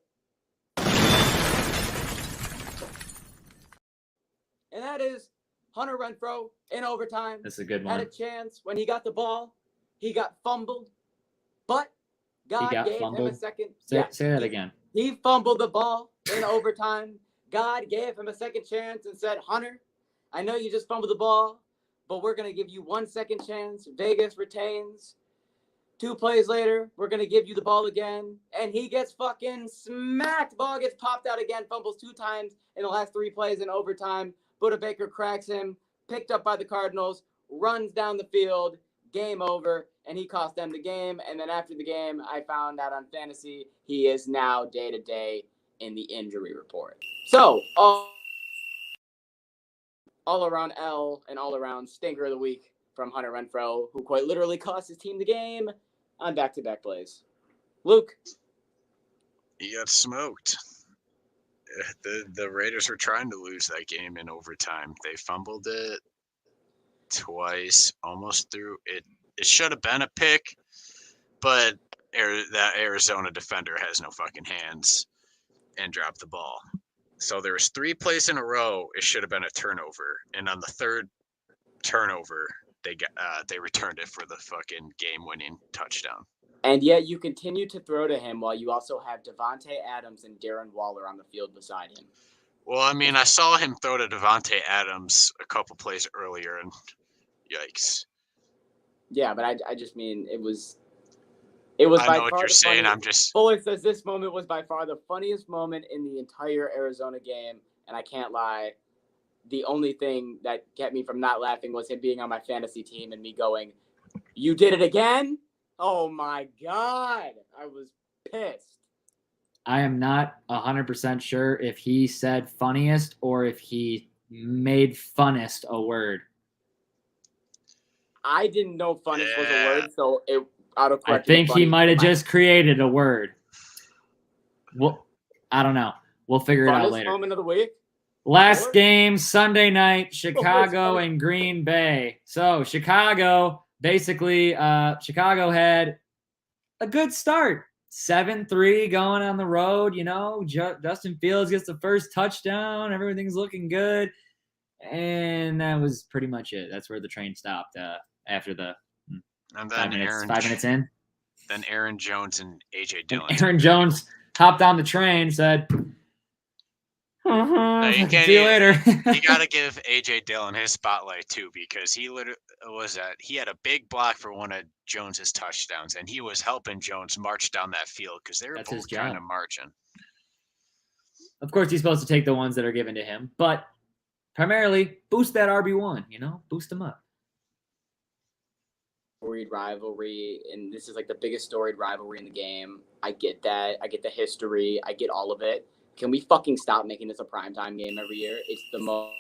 And that is Hunter Renfrow in overtime. That's a good one. Had a chance when he got the ball. He got fumbled, but God gave him a second. Say that again. He fumbled the ball in overtime. God gave him a second chance and said, Hunter, I know you just fumbled the ball, but we're going to give you 1 second chance. Vegas retains. 2 plays later, we're going to give you the ball again. And he gets fucking smacked. Ball gets popped out again. Fumbles 2 times in the last 3 plays in overtime. Buda Baker cracks him. Picked up by the Cardinals. Runs down the field. Game over. And he cost them the game. And then after the game, I found out on fantasy, he is now day-to-day in the injury report. So, all around L and all around stinker of the week from Hunter Renfrow, who quite literally cost his team the game on back-to-back plays. Luke. He got smoked. The Raiders were trying to lose that game in overtime. They fumbled it twice, almost threw it. It should have been a pick, but that Arizona defender has no fucking hands and dropped the ball. So there was 3 plays in a row. It should have been a turnover, and on the third turnover, they returned it for the fucking game-winning touchdown. And yet you continue to throw to him while you also have Devontae Adams and Darren Waller on the field beside him. Well, I mean, I saw him throw to Devontae Adams a couple plays earlier, and yikes. Yeah, but I just mean it was I by know what far you're the saying. funniest. I'm just. Fuller says this moment was by far the funniest moment in the entire Arizona game, and I can't lie. The only thing that kept me from not laughing was him being on my fantasy team and me going, "You did it again? Oh my God." I was pissed. I am not 100% sure if he said funniest or if he made funnest a word. I didn't know funnest was a word, so it autocorrected. I think he might have just created a word. Well, I don't know. We'll figure it out later. Moment of the week. Last game, Sunday night, Chicago and Green Bay. So Chicago, basically, Chicago had a good start. 7-3 going on the road. You know, Justin Fields gets the first touchdown. Everything's looking good. And that was pretty much it. That's where the train stopped after the And 5 then minutes in. Then Aaron Jones and A.J. Dillon. Aaron Jones hopped on the train, said, see you later. You got to give A.J. Dillon his spotlight, too, because he had a big block for one of Jones's touchdowns, and he was helping Jones march down that field because they were both trying to march in. Of course, he's supposed to take the ones that are given to him, but primarily boost that RB1, boost him up. Storied rivalry, and this is like the biggest storied rivalry in the game. I get that. I get the history. I get all of it. Can we fucking stop making this a primetime game every year? It's the most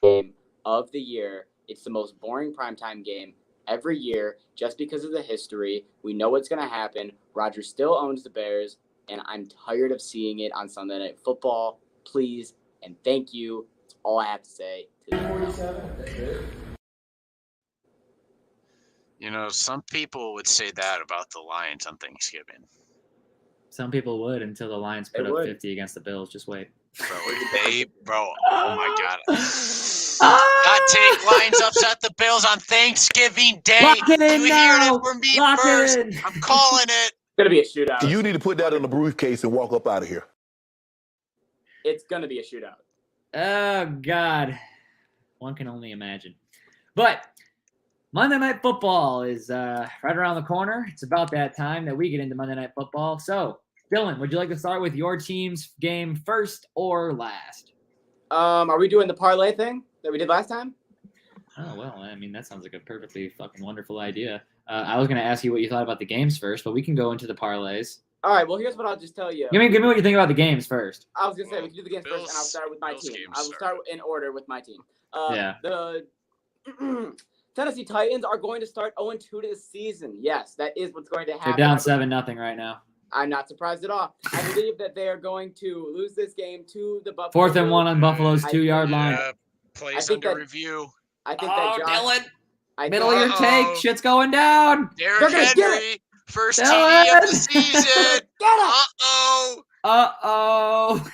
game of the year. It's the most boring primetime game every year just because of the history. We know what's going to happen. Rodgers still owns the Bears, and I'm tired of seeing it on Sunday Night Football. Please and thank you. That's all I have to say. Some people would say that about the Lions on Thanksgiving. Some people would until the Lions put They up would. 50 against the Bills. Just wait. Bro, oh my God. Hot take, Lions upset the Bills on Thanksgiving Day. Lock it in You now. heard it from me Lock first. it in. I'm calling it. It's gonna be a shootout. You need to put that in a briefcase and walk up out of here. It's gonna be a shootout. Oh, God. One can only imagine. But Monday Night Football is right around the corner. It's about that time that we get into Monday Night Football. So, Dylan, would you like to start with your team's game first or last? Are we doing the parlay thing that we did last time? Oh, well, I mean, that sounds like a perfectly fucking wonderful idea. I was going to ask you what you thought about the games first, but we can go into the parlays. All right. Well, here's what I'll just tell you. Give me what you think about the games first. I was gonna say Well, we can do the games Bills- first, and I'll start with my Bills team. games I will start started. in order with my team. Yeah. The Tennessee Titans are going to start 0-2 to the season. Yes, that is what's going to happen. They're down 7-0 right now. I'm not surprised at all. I believe that they are going to lose this game to the Buffalo. 4th and 1 on Buffalo's I 2-yard line. Yeah, plays I think under that- review. I think that Josh. I Middle of your Uh-oh. take. Shit's going down. Derrick They're gonna get Henry, first Dylan! TD of the season. Get him! Uh-oh. Uh-oh.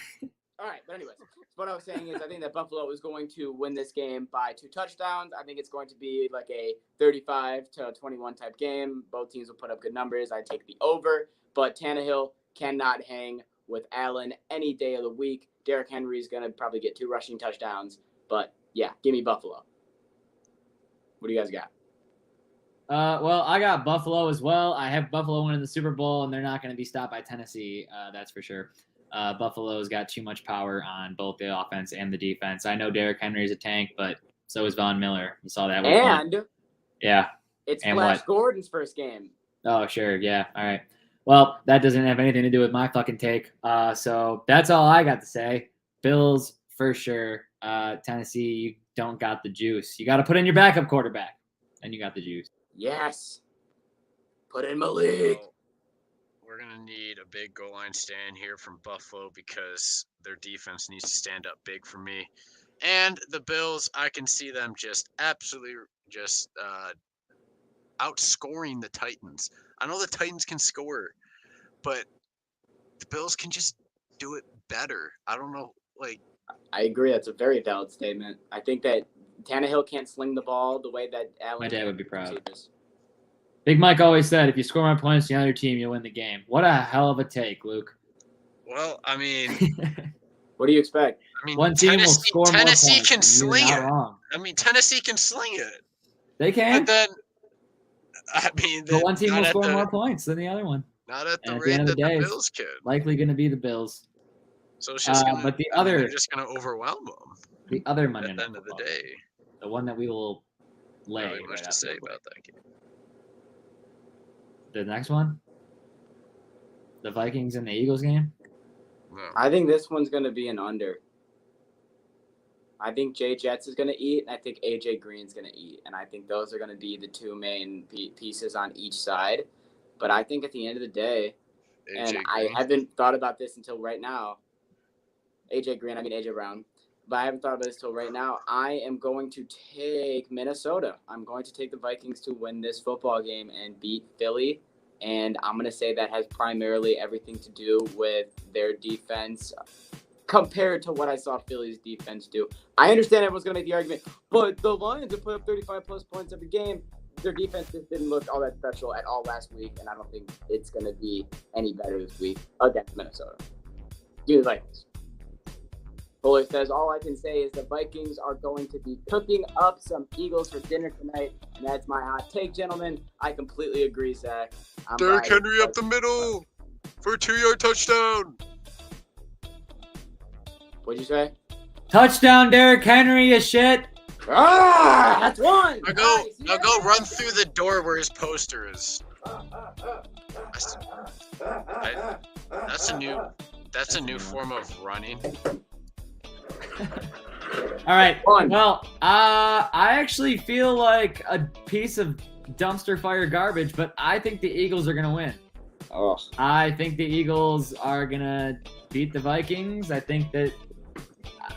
All right, but anyways, what I was saying is I think that Buffalo is going to win this game by 2 touchdowns. I think it's going to be like a 35-21 type game. Both teams will put up good numbers. I take the over, but Tannehill cannot hang with Allen any day of the week. Derrick Henry is going to probably get 2 rushing touchdowns, but yeah, give me Buffalo. What do you guys got? Well, I got Buffalo as well. I have Buffalo winning the Super Bowl, and they're not going to be stopped by Tennessee. That's for sure. Buffalo's got too much power on both the offense and the defense. I know Derrick Henry is a tank, but so is Von Miller. You saw that. And yeah. it's And Flash what? Gordon's first game. Oh, sure. Yeah. All right. Well, that doesn't have anything to do with my fucking take. So that's all I got to say. Bills for sure. Tennessee, you don't got the juice. You got to put in your backup quarterback, and you got the juice. Yes. Put in Malik. Well, we're going to need a big goal line stand here from Buffalo because their defense needs to stand up big for me. And the Bills, I can see them just absolutely just outscoring the Titans. I know the Titans can score, but the Bills can just do it better. I don't know, like, I agree. That's a very valid statement. I think that Tannehill can't sling the ball the way that Allen. My dad can. would be proud. Receivers. Big Mike always said, if you score more points than the other team, you win the game. What a hell of a take, Luke. well, I mean, What do you expect? One team will Tennessee, score more Tennessee points. can and sling you're it. not wrong. I mean, Tennessee can sling it. They can. But then, I mean, But one team not will at score the- more points than the other one. Not at the And at the rate end of that the day, the it's Bills could. Likely going to be the Bills. So it's just gonna, but the I mean, other- they're just going to overwhelm them The other Monday at the Night end of the Football, day. the one that we will lay. Not really much right to after say the break. about that game. The next one? The Vikings and the Eagles game? No. I think this one's going to be an under. I think Jay Jets is going to eat, and I think AJ Green's going to eat. And I think those are going to be the two main pieces on each side. But I think at the end of the day, and AJ I Green. haven't thought about this until right now. AJ Brown. But I haven't thought about this until right now. I am going to take Minnesota. I'm going to take the Vikings to win this football game and beat Philly. And I'm going to say that has primarily everything to do with their defense compared to what I saw Philly's defense do. I understand everyone's going to make the argument, but the Lions have put up 35-plus points every game. Their defense just didn't look all that special at all last week, and I don't think it's going to be any better this week against Minnesota. Give me the Vikings. Fuller says, all I can say is the Vikings are going to be cooking up some Eagles for dinner tonight, and that's my hot take, gentlemen. I completely agree, Zach. I'm Derrick riding Henry up the middle for a 2-yard touchdown. What'd you say? Touchdown, Derrick Henry, you shit. Ah, that's one. Now go, Nice, now go run through the door where his poster is. That's a new form of running. All right. Fun. Well, I actually feel like a piece of dumpster fire garbage, but I think the Eagles are going to win. Oh. I think the Eagles are going to beat the Vikings. I think that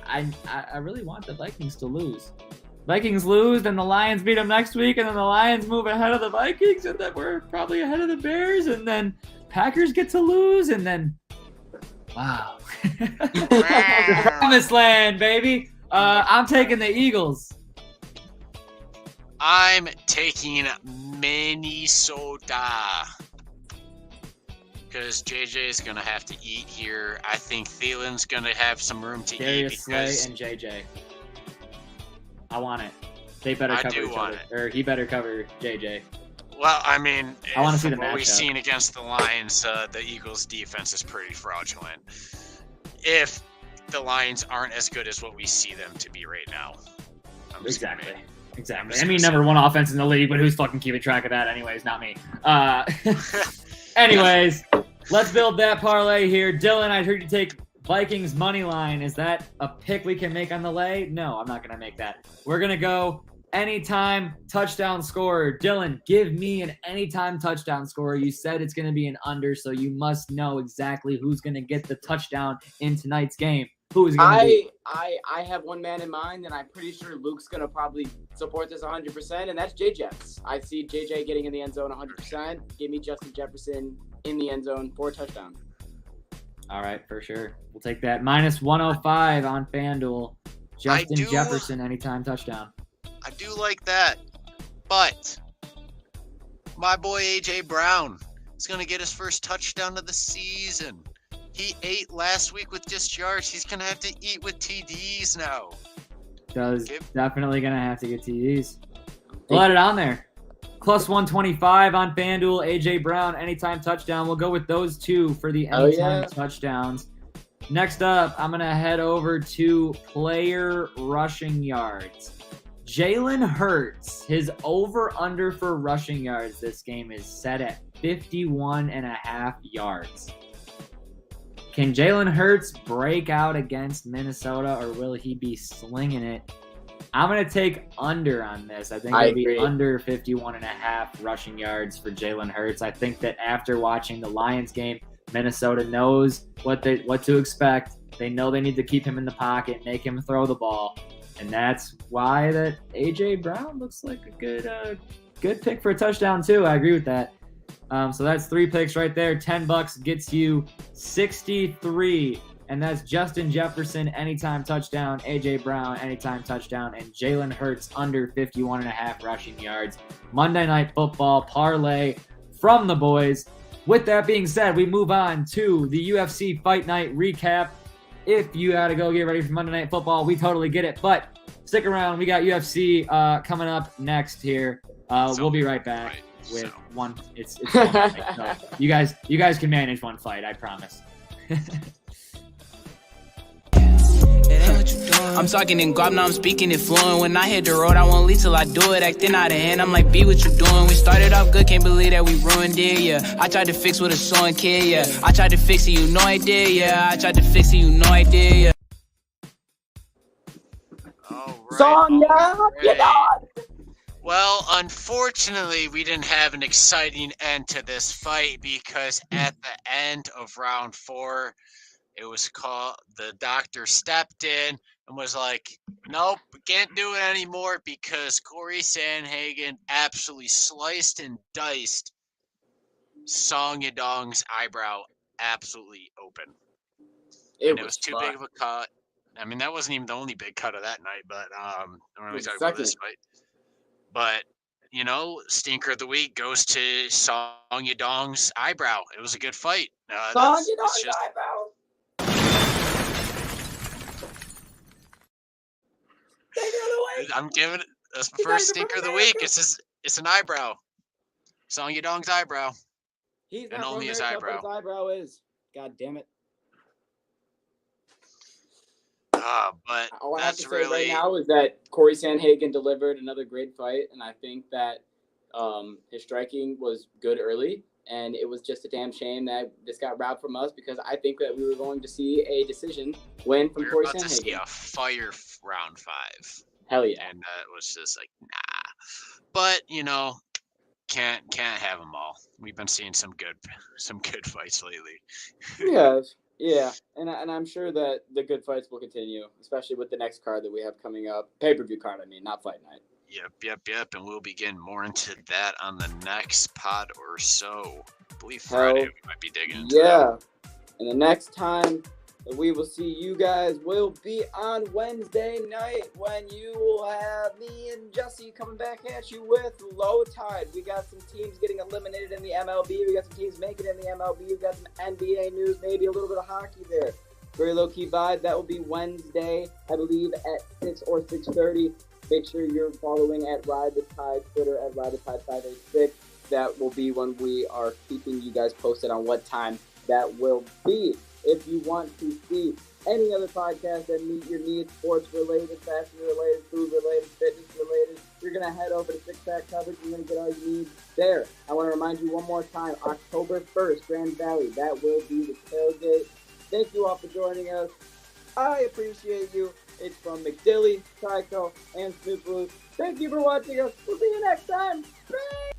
I really want the Vikings to lose. Vikings lose, then the Lions beat them next week, and then the Lions move ahead of the Vikings, and then we're probably ahead of the Bears, and then Packers get to lose, and then wow. Promised land, baby. I'm taking the Eagles. I'm taking Minnesota because JJ is going to have to eat here. I think Thielen's going to have some room to Darius eat Slay because and JJ. I want it. They better I cover do each want other. Or he better cover JJ. well, I mean, I wanna see from the what we've matchup. seen against the Lions, the Eagles' defense is pretty fraudulent. If the Lions aren't as good as what we see them to be right now. I'm just gonna Exactly. make- Exactly. just I mean, gonna number say one offense in the league, but who's fucking keeping track of that anyways? Not me. Anyways, let's build that parlay here. Dylan, I heard you take Vikings money line. Is that a pick we can make on the lay? No, I'm not going to make that. We're going to go anytime touchdown scorer. Dylan, give me an anytime touchdown scorer. You said it's going to be an under, so you must know exactly who's going to get the touchdown in tonight's game. Who is going to be? I have one man in mind, and I'm pretty sure Luke's gonna probably support this 100%, and that's JJ. I see JJ getting in the end zone 100%. Give me Justin Jefferson in the end zone for a touchdown. All right, for sure. We'll take that. Minus 105 on FanDuel. Justin Jefferson, anytime touchdown. I do like that, but my boy AJ Brown is going to get his first touchdown of the season. He ate last week with discharge. He's going to have to eat with TDs now. Definitely going to have to get TDs. We'll add it on there. Plus 125 on FanDuel. AJ Brown, anytime touchdown. We'll go with those two for the anytime touchdowns. Next up, I'm going to head over to player rushing yards. Jalen Hurts, his over-under for rushing yards this game is set at 51.5 yards. Can Jalen Hurts break out against Minnesota, or will he be slinging it? I'm going to take under on this. I think it'll be under 51.5 rushing yards for Jalen Hurts. I think that after watching the Lions game, Minnesota knows what to expect. They know they need to keep him in the pocket, make him throw the ball. And that's why that A.J. Brown looks like a good pick for a touchdown, too. I agree with that. So that's 3 picks right there. $10 gets you 63. And that's Justin Jefferson, anytime touchdown, A.J. Brown, anytime touchdown, and Jalen Hurts under 51.5 rushing yards. Monday Night Football parlay from the boys. With that being said, we move on to the UFC Fight Night recap. If you had to go get ready for Monday Night Football, we totally get it. But stick around. We got UFC coming up next here. We'll be right back with one. It's one fight. So you guys can manage one fight. I promise. I'm talking in guap, now I'm speaking it fluent. When I hit the road, I won't leave till I do it. Acting out of hand, I'm like, be what you doing. We started off good, can't believe that we ruined it, yeah. I tried to fix with a sewing kid, yeah. I tried to fix it, you know I did, yeah. I tried to fix it, you know I did, yeah. Well, unfortunately, we didn't have an exciting end to this fight because at the end of round 4, it was called, the doctor stepped in and was like, nope, we can't do it anymore because Corey Sandhagen absolutely sliced and diced Song Yadong's eyebrow absolutely open. It was too big of a cut. I mean, that wasn't even the only big cut of that night, but when we talk about this fight. But, you know, stinker of the week goes to Song Yadong's eyebrow. It was a good fight. Song Yadong's eyebrow. I'm giving it. That's the first stinker of the week. It's an eyebrow. Song Yadong's eyebrow. He's and not only his America, eyebrow. But his eyebrow is. God damn it. But all I have to that's say really right now is that Corey Sandhagen delivered another great fight, and I think that his striking was good early, and it was just a damn shame that this got robbed from us because I think that we were going to see a decision win from Corey Sandhagen. We were about to see a fire round 5. Hell yeah! And it was just like, nah. But you know, can't have them all. We've been seeing some good fights lately. Yes. Yeah, and I'm sure that the good fights will continue, especially with the next card that we have coming up. Pay-per-view card, I mean, not fight night. Yep. And we'll be getting more into that on the next pod or so. I believe Hell, Friday we might be digging into that. Yeah, and the next time that we will see you guys will be on Wednesday night when you will have me and Jesse coming back at you with Low Tide. We got some teams getting eliminated in the MLB. We got some teams making it in the MLB. We got some NBA news, maybe a little bit of hockey there. Very low-key vibe. That will be Wednesday, I believe, at 6 or 6:30. Make sure you're following at Ride the Tide, Twitter at Ride the Tide 586. That will be when we are keeping you guys posted on what time that will be. If you want to see any other podcast that meet your needs, sports related, fashion related, food related, fitness related, you're going to head over to Six Pack Coverage. You're going to get all you need there. I want to remind you one more time, October 1st, Grand Valley. That will be the tailgate. Thank you all for joining us. I appreciate you. It's from McDilly, Psycho, and Snoop Blue. Thank you for watching us. We'll see you next time. Bye.